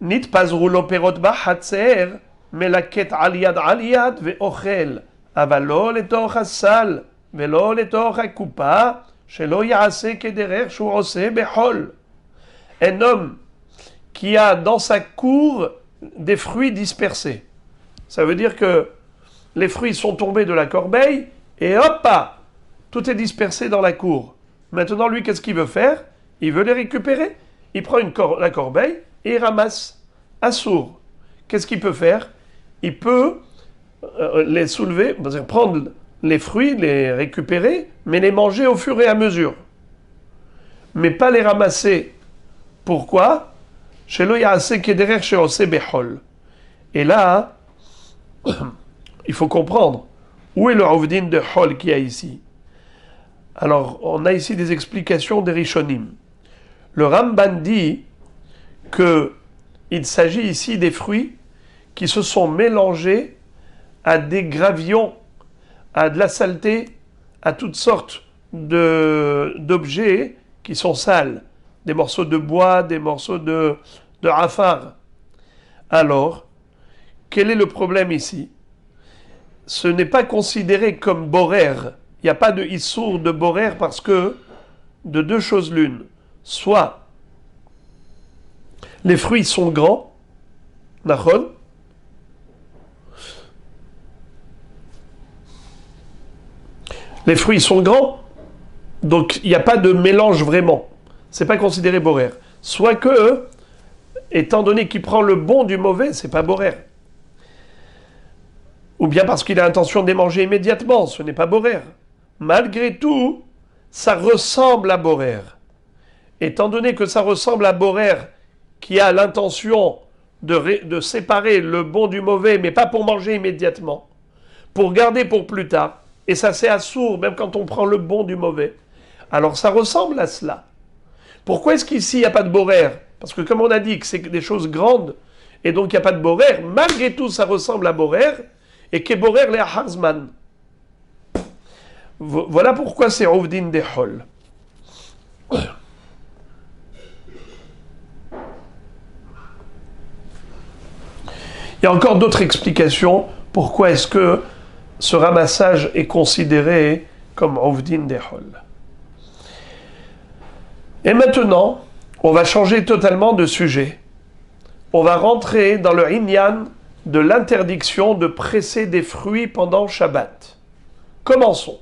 Nit pazru lo perot b'hatzer, melaket al yad ve'ochel, אבל לא לתוך הסל ולא לתוך הקופה, שלא יעשה כדרך שהוא עושה בחול. Un homme qui a dans sa cour des fruits dispersés. Ça veut dire que les fruits sont tombés de la corbeille et hop, tout est dispersé dans la cour. Maintenant, lui, qu'est-ce qu'il veut faire? Il veut les récupérer. Il prend la corbeille et il ramasse. Assour. Qu'est-ce qu'il peut faire? Il peut les soulever, prendre les fruits, les récupérer, mais les manger au fur et à mesure. Mais pas les ramasser. Pourquoi? Et là, il faut comprendre où est le Ovdin de Hol qu'il y a ici. Alors, on a ici des explications des Rishonim. Le Ramban dit qu'il s'agit ici des fruits qui se sont mélangés à des gravions, à de la saleté, à toutes sortes d'objets qui sont sales. Des morceaux de bois, des morceaux de afar. Alors, quel est le problème ici? Ce n'est pas considéré comme borer. Il n'y a pas de issour de borer parce que de deux choses l'une. Soit les fruits sont grands, nachon, les fruits sont grands, donc il n'y a pas de mélange vraiment. C'est pas considéré borer. Soit que, étant donné qu'il prend le bon du mauvais, c'est pas borer. Ou bien parce qu'il a intention de les manger immédiatement, ce n'est pas borer. Malgré tout, ça ressemble à borer. Étant donné que ça ressemble à borer qui a l'intention de séparer le bon du mauvais, mais pas pour manger immédiatement, pour garder pour plus tard, et ça c'est assourd, même quand on prend le bon du mauvais, alors ça ressemble à cela. Pourquoi est-ce qu'ici il n'y a pas de borer? Parce que comme on a dit que c'est des choses grandes, et donc il n'y a pas de borer, malgré tout ça ressemble à borer, et qu'est borer les harzman. Voilà pourquoi c'est Ovdin des Hol. Il y a encore d'autres explications pourquoi est-ce que ce ramassage est considéré comme Ovdin des Hol. Et maintenant, on va changer totalement de sujet. On va rentrer dans le Inyan de l'interdiction de presser des fruits pendant Shabbat. Commençons.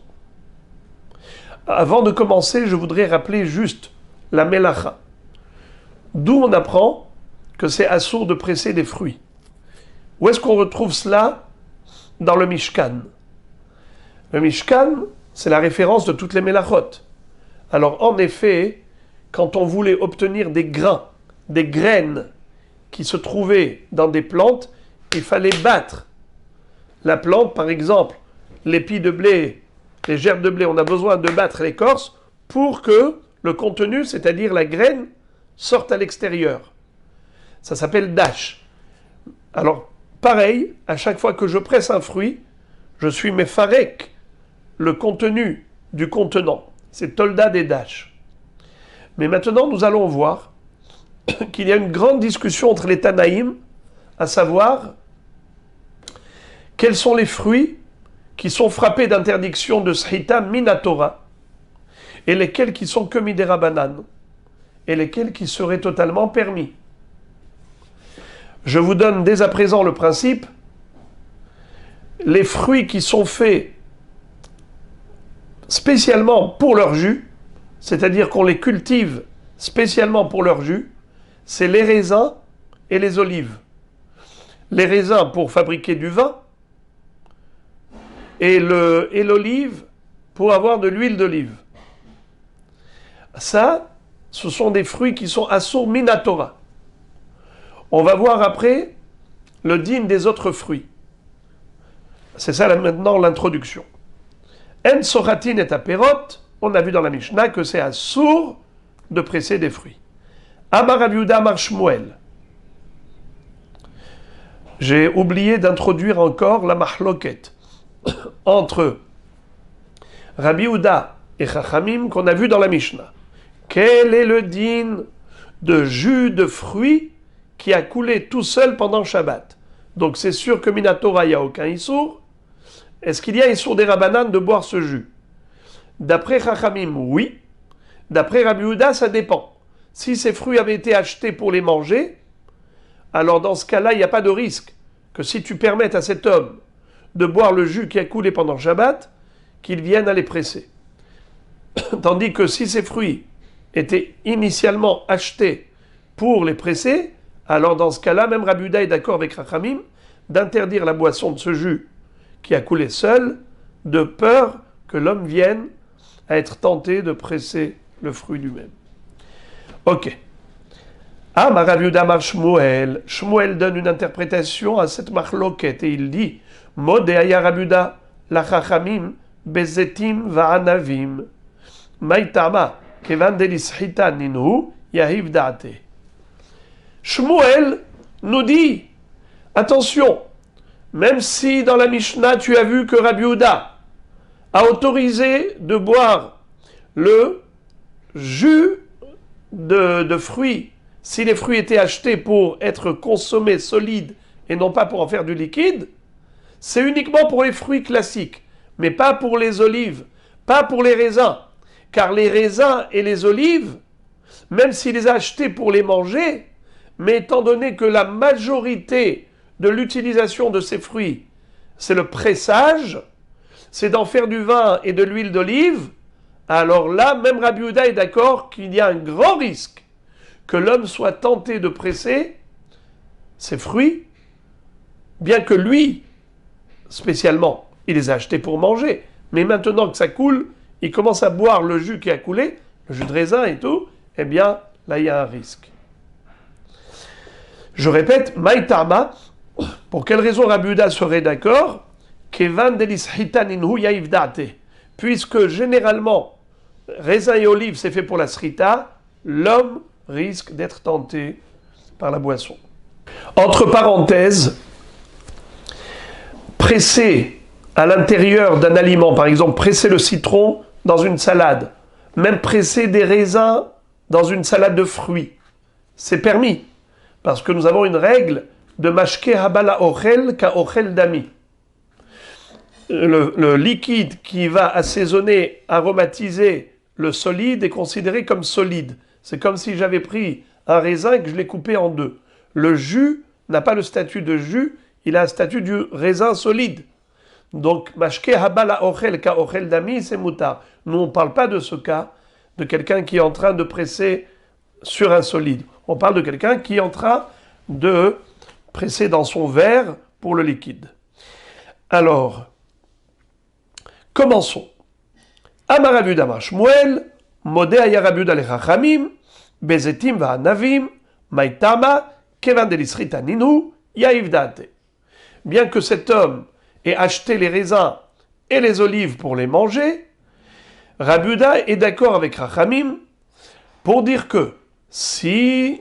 Avant de commencer, je voudrais rappeler juste la Melacha. D'où on apprend que c'est assourd de presser des fruits. Où est-ce qu'on retrouve cela? Dans le Mishkan. Le Mishkan, c'est la référence de toutes les Melachot. Alors en effet, quand on voulait obtenir des grains, des graines qui se trouvaient dans des plantes, il fallait battre la plante, par exemple, l'épi de blé, les gerbes de blé, on a besoin de battre l'écorce pour que le contenu, c'est-à-dire la graine, sorte à l'extérieur. Ça s'appelle dash. Alors, pareil, à chaque fois que je presse un fruit, je suis mefarek, le contenu du contenant. C'est tolda des dash. Mais maintenant, nous allons voir qu'il y a une grande discussion entre les Tanaïm, à savoir quels sont les fruits qui sont frappés d'interdiction de Shita Minatora, et lesquels qui sont que Midera Banan, et lesquels qui seraient totalement permis. Je vous donne dès à présent le principe. Les fruits qui sont faits spécialement pour leur jus, c'est-à-dire qu'on les cultive spécialement pour leur jus, c'est les raisins et les olives. Les raisins pour fabriquer du vin et l'olive pour avoir de l'huile d'olive. Ça, ce sont des fruits qui sont assour minatora. On va voir après le din des autres fruits. C'est ça là, maintenant l'introduction. En soratin et aperot, on a vu dans la Mishnah que c'est assour de presser des fruits. Amar Rav Yehuda Amar Shmuel. J'ai oublié d'introduire encore la mahloket entre Rabbi Yehuda et Chachamim qu'on a vu dans la Mishnah. Quel est le din de jus de fruits qui a coulé tout seul pendant Shabbat? Donc c'est sûr que Minatora, il n'y a aucun issour. Est-ce qu'il y a issour des Rabbanan de boire ce jus? D'après Chachamim, oui. D'après Rabbi Yehuda, ça dépend. Si ces fruits avaient été achetés pour les manger, alors dans ce cas-là, il n'y a pas de risque que si tu permettes à cet homme de boire le jus qui a coulé pendant Shabbat, qu'il vienne à les presser. Tandis que si ces fruits étaient initialement achetés pour les presser, alors dans ce cas-là, même Rabbi Yehuda est d'accord avec Chachamim d'interdire la boisson de ce jus qui a coulé seul, de peur que l'homme vienne à être tenté de presser le fruit lui-même. Ok. Amar Rav Yehuda Amar Shmuel. Shmuel donne une interprétation à cette marloquette et il dit Modéaya Rav Yehuda la Chachamim bezetim va'anavim maïtama kevan delishita ninhu yahiv da'ate. Shmuel nous dit attention, même si dans la Mishnah tu as vu que Rabbi Yehuda a autorisé de boire le jus de fruits, si les fruits étaient achetés pour être consommés solides et non pas pour en faire du liquide, c'est uniquement pour les fruits classiques, mais pas pour les olives, pas pour les raisins. Car les raisins et les olives, même s'il les a achetés pour les manger, mais étant donné que la majorité de l'utilisation de ces fruits, c'est le pressage, c'est d'en faire du vin et de l'huile d'olive, alors là, même Rabbi Yehuda est d'accord qu'il y a un grand risque que l'homme soit tenté de presser ces fruits, bien que lui, spécialement, il les a achetés pour manger. Mais maintenant que ça coule, il commence à boire le jus qui a coulé, le jus de raisin et tout, eh bien, là, il y a un risque. Je répète, Maïtama, pour quelle raison Rabbi Yehuda serait d'accord? Kevan delis hitaninhu yaivdate. Puisque généralement, raisin et olive, c'est fait pour la srita, l'homme risque d'être tenté par la boisson. Entre parenthèses, presser à l'intérieur d'un aliment, par exemple presser le citron dans une salade, même presser des raisins dans une salade de fruits, c'est permis, parce que nous avons une règle de mashke habala ochel ka ochel dami. Le liquide qui va assaisonner, aromatiser le solide est considéré comme solide. C'est comme si j'avais pris un raisin et que je l'ai coupé en deux. Le jus n'a pas le statut de jus, il a un statut du raisin solide. Donc, mashke habala ochel ka ochel dami, c'est moutar. Nous, on ne parle pas de ce cas de quelqu'un qui est en train de presser sur un solide. On parle de quelqu'un qui est en train de presser dans son verre pour le liquide. Alors, commençons. Amar Rabbi Yehuda Amar Shmuel, modé aya Rabbi Yehuda lechachamim, bezetim va'anavim, maitama, kevan delisrita ninu, yaivdate. Bien que cet homme ait acheté les raisins et les olives pour les manger, Rabbi Yehuda est d'accord avec Chachamim pour dire que si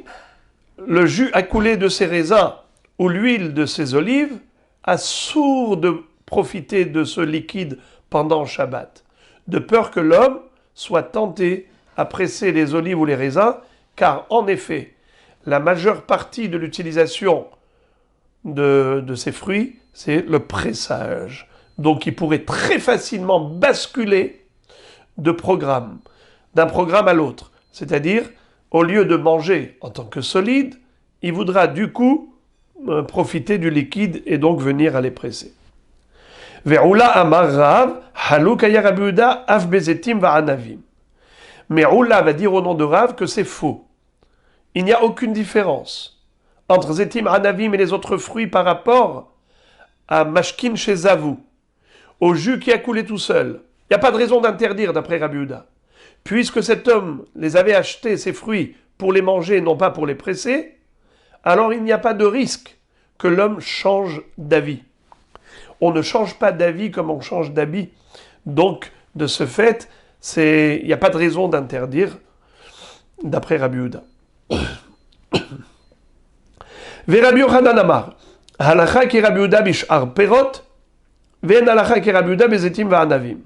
le jus a coulé de ses raisins ou l'huile de ses olives, assourd de profiter de ce liquide pendant Shabbat, de peur que l'homme soit tenté à presser les olives ou les raisins, car en effet, la majeure partie de l'utilisation de ces fruits, c'est le pressage. Donc il pourrait très facilement basculer d'un programme à l'autre. C'est-à-dire, au lieu de manger en tant que solide, il voudra du coup profiter du liquide et donc venir à les presser. Ve'ula amar Rav, haluk aya Rabbi Yehuda af bezetim va'anavim. Mais Oula va dire au nom de Rav que c'est faux. Il n'y a aucune différence entre zetim anavim et les autres fruits par rapport à mashkin chez Zavu, au jus qui a coulé tout seul. Il n'y a pas de raison d'interdire d'après Rabbi Yehuda. Puisque cet homme les avait achetés, ces fruits, pour les manger et non pas pour les presser, alors il n'y a pas de risque que l'homme change d'avis. On ne change pas d'avis comme on change d'habit. Donc, de ce fait, il n'y a pas de raison d'interdire, d'après Rabbi Yehuda. Rabbi Yochanan Amar, halacha ki Rabbi Yehuda bishar perot, ve'en halacha ki Rabbi Yehuda bezetim va'anavim.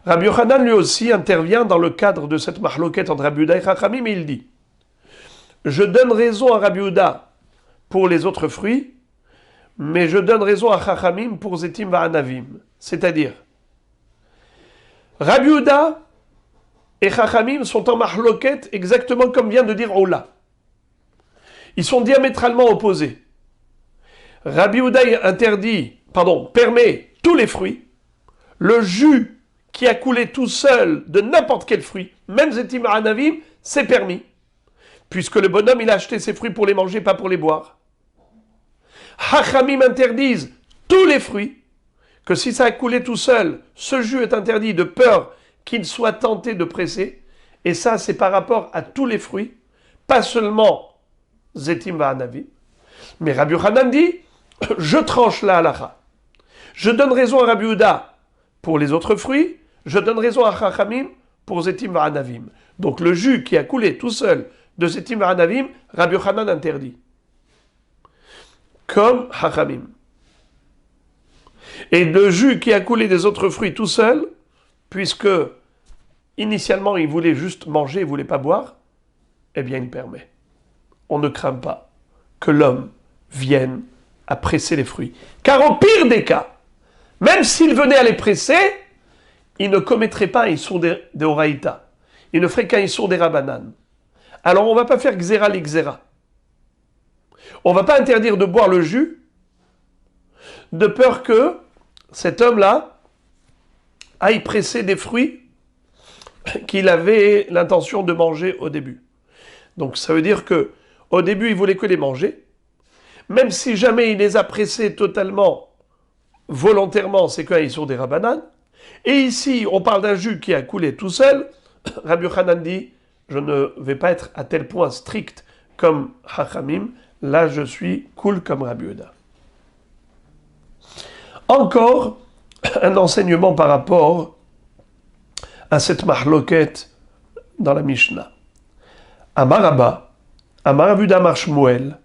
Rabbi Yochanan lui aussi intervient dans le cadre de cette mahloket entre Rabbi Yehuda et Chachamim et il dit: je donne raison à Rabbi Yehuda pour les autres fruits, mais je donne raison à Chachamim pour zetim va'anavim. C'est-à-dire, Rabbi Yehuda et Chachamim sont en mahloket exactement comme vient de dire Ola. Ils sont diamétralement opposés. Rabbi Yehuda permet tous les fruits. Le jus qui a coulé tout seul de n'importe quel fruit, même zetim va'anavim, c'est permis. Puisque le bonhomme, il a acheté ses fruits pour les manger, pas pour les boire. Chachamim interdisent tous les fruits, que si ça a coulé tout seul, ce jus est interdit de peur qu'il soit tenté de presser. Et ça, c'est par rapport à tous les fruits, pas seulement zetim va'anavim. Mais Rabbi Yochanan dit, je tranche la halacha. Je donne raison à Rabbi Yehuda pour les autres fruits, je donne raison à Chachamim pour zetim va'anavim. Donc le jus qui a coulé tout seul de zetim va'anavim, Rabbi Yochanan interdit. Comme Chachamim. Et le jus qui a coulé des autres fruits tout seul, puisque initialement il voulait juste manger, il ne voulait pas boire, eh bien il permet. On ne craint pas que l'homme vienne à presser les fruits. Car au pire des cas, même s'il venait à les presser, il ne commettrait pas un issour de Horaïta. Il ne ferait qu'un issour des Rabbanan. Alors on ne va pas faire Xéra l'Ixéra. On ne va pas interdire de boire le jus, de peur que cet homme-là aille presser des fruits qu'il avait l'intention de manger au début. Donc ça veut dire que au début, il voulait que les manger. Même si jamais il les a pressés totalement, volontairement, c'est qu'un issour des Rabbanan. Et ici, on parle d'un jus qui a coulé tout seul. Rabbi Yochanan dit, je ne vais pas être à tel point strict comme Chachamim, là je suis cool comme Rabbi Yehuda. Encore un enseignement par rapport à cette mahloket dans la Mishnah. Amar Abba, Amar Rabbi Yehuda Amar Shmuel,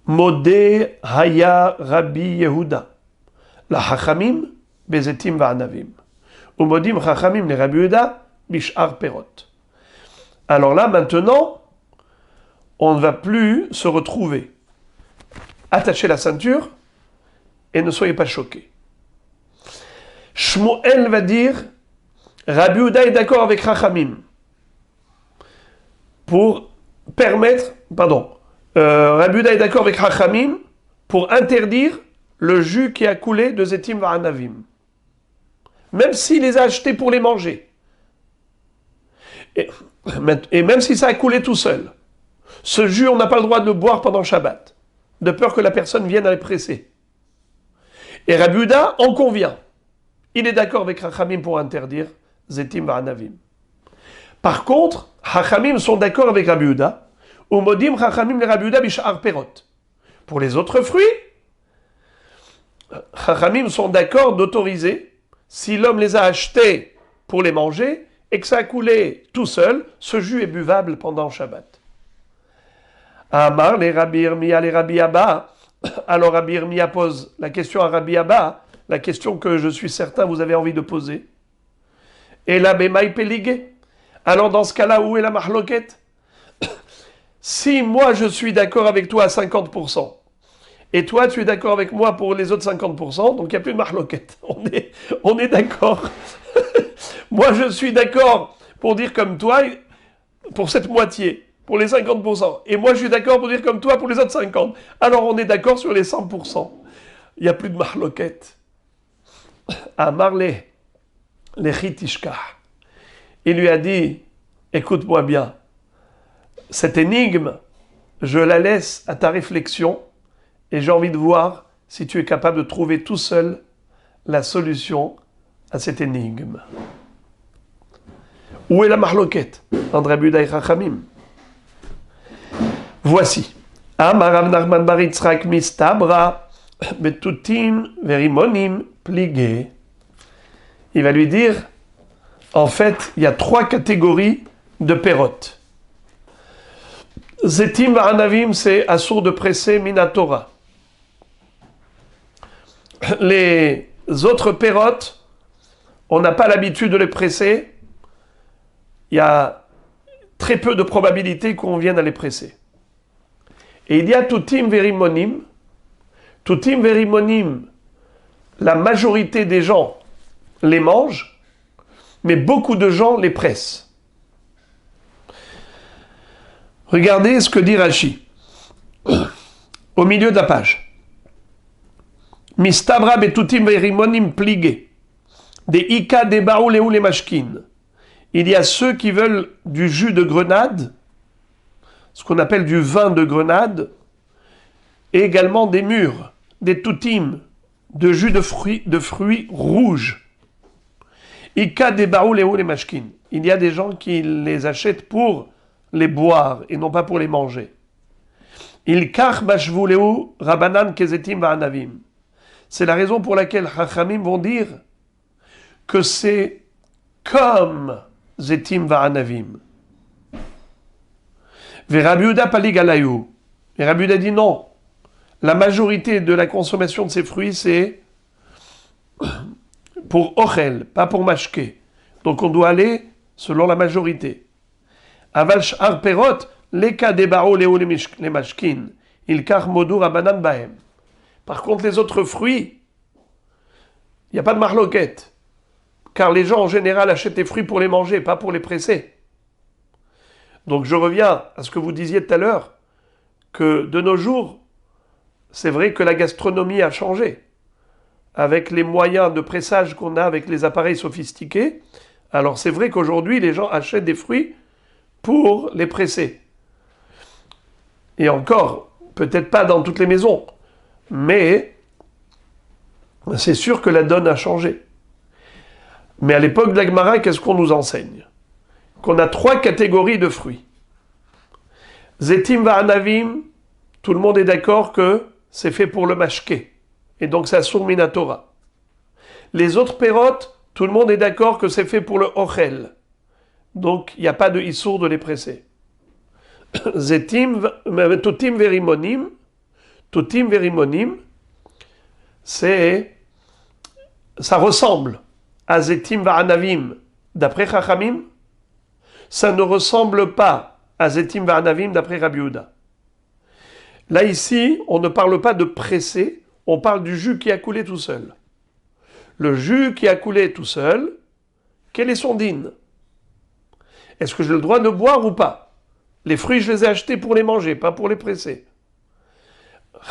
Modé Haya Rabbi Yehuda, la Chachamim bezetim va'anavim, ou Modim Chachamim le Rabbi Yehuda bishar perot. Alors là, maintenant, on ne va plus se retrouver. Attachez la ceinture et ne soyez pas choqués. Shmuel va dire, Rabbi Yehuda est d'accord avec Chachamim pour permettre, Rabbi Yehuda est d'accord avec Chachamim pour interdire le jus qui a coulé de Zetim Va'anavim. Même s'il les a achetés pour les manger. Et même si ça a coulé tout seul. Ce jus, on n'a pas le droit de le boire pendant Shabbat, de peur que la personne vienne à les presser. Et Rabbi Yehuda en convient. Il est d'accord avec Chachamim pour interdire Zetim Va'anavim. Par contre, Chachamim sont d'accord avec Rabbi Yehuda, ou Modim Chachamim le Rabbi Yehuda bishar perot. Pour les autres fruits, Chachamim sont d'accord d'autoriser, si l'homme les a achetés pour les manger, et que ça a coulé tout seul, ce jus est buvable pendant Shabbat. Amar les Rabbi Yirmiyah les Rabbi Abba. Alors Rabbi Yirmiyah pose la question à Rabbi Abba, la question que je suis certain vous avez envie de poser. Et la Bemaï Peligé. Alors dans ce cas-là, où est la mahloket? Si moi je suis d'accord avec toi à 50%, et toi tu es d'accord avec moi pour les autres 50%, donc il n'y a plus de mahloket. On est d'accord. Moi je suis d'accord pour dire comme toi, pour cette moitié, pour les 50%. Et moi je suis d'accord pour dire comme toi pour les autres 50%. Alors on est d'accord sur les 100%. Il n'y a plus de mahloket. Amar le chitishka. Il lui a dit, écoute-moi bien, cette énigme, je la laisse à ta réflexion et j'ai envie de voir si tu es capable de trouver tout seul la solution à cette énigme. Où est la mahloket entre Rabbi Yehuda et Chachamim? Voici. Amar Rav Nachman bar Yitzchak mistabra betutim verimonim pligé. Il va lui dire, en fait, il y a 3 catégories de pérotes. Zetim va'anavim, c'est assour de presser minatora. Les autres pérotes, on n'a pas l'habitude de les presser. Il y a très peu de probabilité qu'on vienne à les presser. Et il y a tutim verimonim. Tutim verimonim, la majorité des gens les mangent, mais beaucoup de gens les pressent. Regardez ce que dit Rashi, au milieu de la page. Mistabra betutim verimonim pligé, des ika des baouleu les mashkin. Il y a ceux qui veulent du jus de grenade, ce qu'on appelle du vin de grenade, et également des mûres, des tutim, de jus de fruits rouges. Ika des baouleu les mashkin. Il y a des gens qui les achètent pour les boire et non pas pour les manger. Il kach bashvuleu rabanan kezetim va'anavim. C'est la raison pour laquelle Chachamim vont dire que c'est comme zetim va'anavim. Ve Rabbi Yehuda palig alayu. Et Rabbi Yehuda dit non. La majorité de la consommation de ces fruits, c'est pour ochel, pas pour mashke. Donc on doit aller selon la majorité. Aval sh'ar perot, leka debaro leo les mashkin, il kar modur abanan bahem. Par contre, les autres fruits, il n'y a pas de mahloket. Car les gens en général achètent les fruits pour les manger, pas pour les presser. Donc je reviens à ce que vous disiez tout à l'heure, que de nos jours, c'est vrai que la gastronomie a changé. Avec les moyens de pressage qu'on a avec les appareils sophistiqués, alors c'est vrai qu'aujourd'hui, les gens achètent des fruits pour les presser. Et encore, peut-être pas dans toutes les maisons, mais c'est sûr que la donne a changé. Mais à l'époque de la Gemara, qu'est-ce qu'on nous enseigne? Qu'on a 3 catégories de fruits. Zetim va'anavim, tout le monde est d'accord que c'est fait pour le mashké. Et donc c'est Asur Minatora. Les autres pérotes, tout le monde est d'accord que c'est fait pour le ochel. Donc il n'y a pas de issour de les presser. Zetim, Tutim Verimonim, Tutim Verimonim, ça ressemble à Zetim Va'anavim d'après Chachamim, ça ne ressemble pas à Zetim Va'anavim d'après Rabbi Yehuda. Là ici, on ne parle pas de presser, on parle du jus qui a coulé tout seul. Le jus qui a coulé tout seul, quel est son din? Est-ce que j'ai le droit de boire ou pas? Les fruits, je les ai achetés pour les manger, pas pour les presser.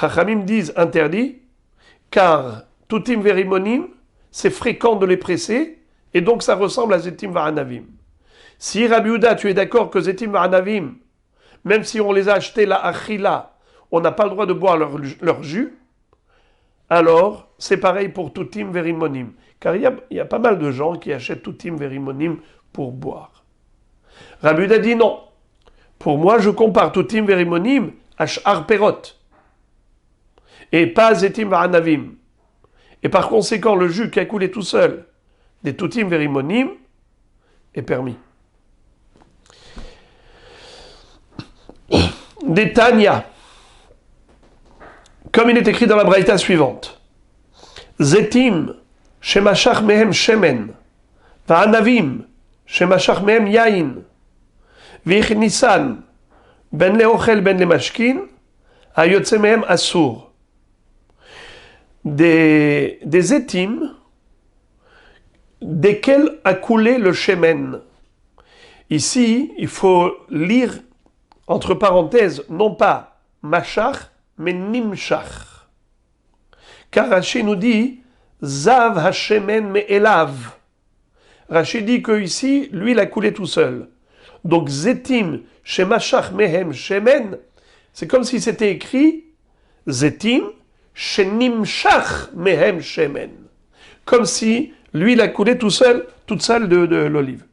Chachamim disent interdit, car Tutim Verimonim, c'est fréquent de les presser, et donc ça ressemble à Zetim Va'anavim. Si Rabbi Yehuda, tu es d'accord que Zetim Va'anavim, même si on les a achetés la achila, on n'a pas le droit de boire leur jus, alors c'est pareil pour Tutim Verimonim. Car il y a pas mal de gens qui achètent Tutim Verimonim pour boire. Rabbi Yehuda dit non. Pour moi, je compare Tutim Verimonim à Sh'ar Perot, et pas Zetim Va'anavim. Et par conséquent, le jus qui a coulé tout seul des Tutim Verimonim est permis. Des Tanya, comme il est écrit dans la braïta suivante, Zetim, Shemashach mehem shemen, Va'anavim, Shemashach mehem yain, V'ich nisan, ben leochel ben lemashkin, Hayotze mehem asur. Des étimes desquels a coulé le shemen. Ici, il faut lire entre parenthèses, non pas mashach, mais nimshach. Car Rashi nous dit Zav hashemen me elav. Rashi dit que ici, lui, il a coulé tout seul. Donc zetim shemashach mehem shemen, c'est comme si c'était écrit zetim Shenimshach mehem shemen. Comme si lui, il a coulé tout seul, toute seule de l'olive.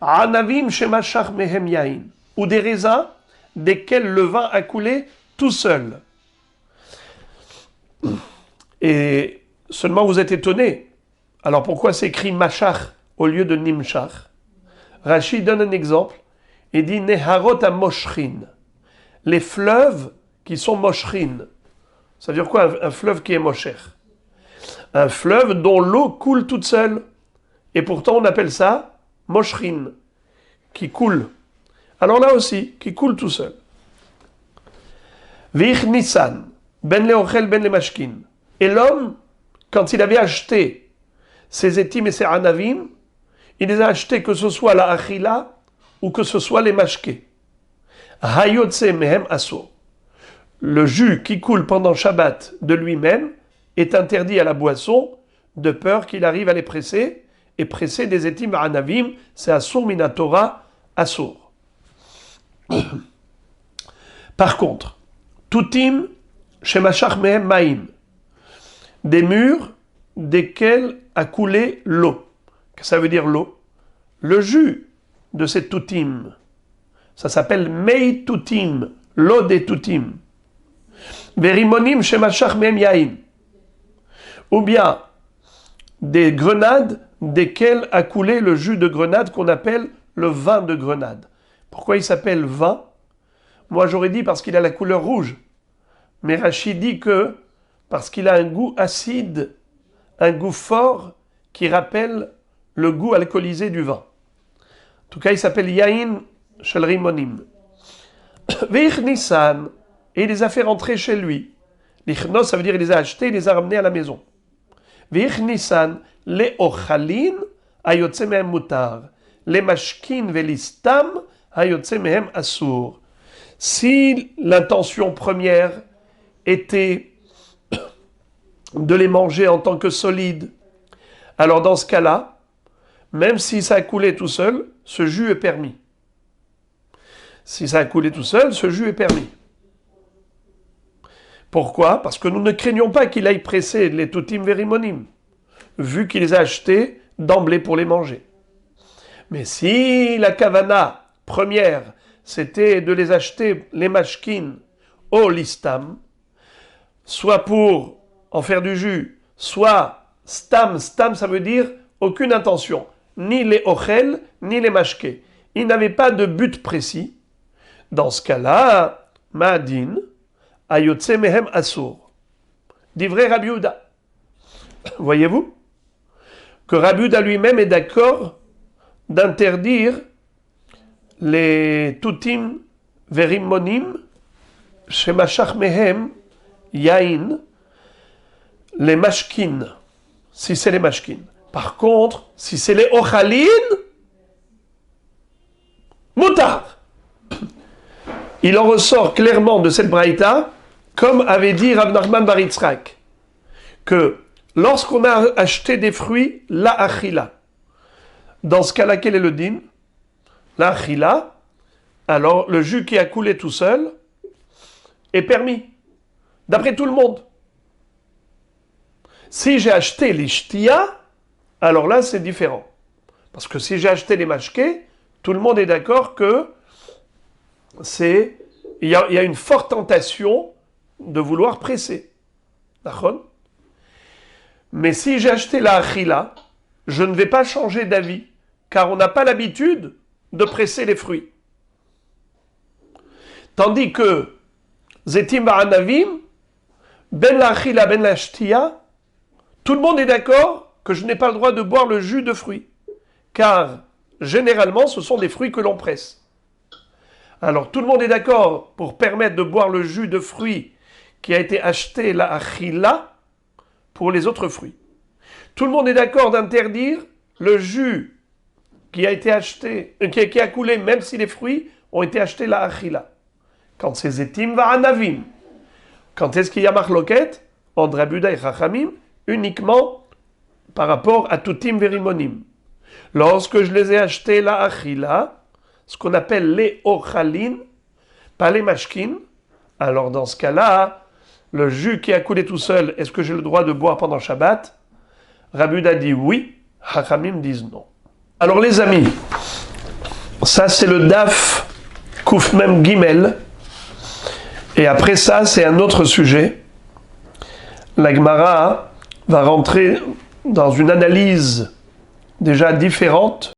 Anavim shemashach mehem yain. Ou des raisins desquels le vin a coulé tout seul. Et seulement vous êtes étonnés. Alors pourquoi c'est écrit mashach au lieu de nimshach? Rashi donne un exemple. Il dit neharot à moshrin. Les fleuves qui sont moshrin. Ça veut dire quoi un fleuve qui est mosher? Un fleuve dont l'eau coule toute seule. Et pourtant on appelle ça moshrin, qui coule. Alors là aussi, qui coule tout seul. V'ich Nissan, ben leochel ben lemashkin. Et l'homme, quand il avait acheté ses étimes et ses anavim, il les a achetés que ce soit la achila ou que ce soit les mashké. Hayotse mehem asur. Le jus qui coule pendant Shabbat de lui-même est interdit à la boisson de peur qu'il arrive à les presser, et presser des étimes anavim, c'est asur minatora asur. Par contre, Tutim shemashach mehem maim, des murs desquels a coulé l'eau. Qu'est-ce que ça veut dire l'eau? Le jus de ces Tutim, ça s'appelle mei Tutim, l'eau des Tutim. Verimonim shemashach mehem yain, ou bien des grenades desquelles a coulé le jus de grenade qu'on appelle le vin de grenade. Pourquoi il s'appelle vin? Moi j'aurais dit parce qu'il a la couleur rouge. Mais Rashi dit que parce qu'il a un goût acide, un goût fort qui rappelle le goût alcoolisé du vin. En tout cas, il s'appelle Yain Shel Rimonim. Veich Nissan, et il les a fait rentrer chez lui. Lichnos, ça veut dire il les a achetés, il les a ramenés à la maison. Veich Nissan, les ochalin, ayotse mehem mutar. Les mashkin velistam, ayotse mehem asur. Si l'intention première était de les manger en tant que solides, alors dans ce cas-là, même si ça a coulé tout seul, ce jus est permis. Si ça a coulé tout seul, ce jus est permis. Pourquoi? Parce que nous ne craignons pas qu'il aille presser les Tutim Verimonim, vu qu'il les a achetés d'emblée pour les manger. Mais si la kavana première, c'était de les acheter, les mashkin, o listam, soit pour en faire du jus, soit stam, stam ça veut dire aucune intention, ni les ochel, ni les mashke. Il n'avait pas de but précis. Dans ce cas-là, ma'adin, ayotse mehem asur. Divrei Rabbi Yehuda. Voyez-vous que Rabbi Yehuda lui-même est d'accord d'interdire les tutim verimonim shemashach mehem yain, les mashkin, si c'est les mashkin. Par contre, si c'est les ochalin, moutar. Il en ressort clairement de cette braïta, comme avait dit Rav Nachman bar Yitzhak, que lorsqu'on a acheté des fruits, la achila, dans ce cas-là, quel est le din? La achila, alors le jus qui a coulé tout seul est permis, d'après tout le monde. Si j'ai acheté les shtia, alors là c'est différent. Parce que si j'ai acheté les mashké, tout le monde est d'accord que il y a une forte tentation de vouloir presser. D'accord? Mais si j'ai acheté la achila, je ne vais pas changer d'avis, car on n'a pas l'habitude de presser les fruits. Tandis que zetim ba'anavim, ben la achila, ben la shtia, tout le monde est d'accord que je n'ai pas le droit de boire le jus de fruits, car généralement ce sont des fruits que l'on presse. Alors tout le monde est d'accord pour permettre de boire le jus de fruits qui a été acheté la achila pour les autres fruits. Tout le monde est d'accord d'interdire le jus qui a été acheté, qui a coulé même si les fruits ont été achetés la achila. Quand c'est zetim va'anavim, quand est-ce qu'il y a marloquette entre Rabbi Yehuda et Chachamim? Uniquement par rapport à tutim verimonim. Lorsque je les ai achetés la achila, ce qu'on appelle les ochalin, pas les mashkin, alors dans ce cas-là, le jus qui a coulé tout seul, est-ce que j'ai le droit de boire pendant Shabbat? Rabbi Yehuda dit oui, Chachamim disent non. Alors les amis, ça c'est le daf Kufmem Gimel, et après ça c'est un autre sujet. La Gemara va rentrer dans une analyse déjà différente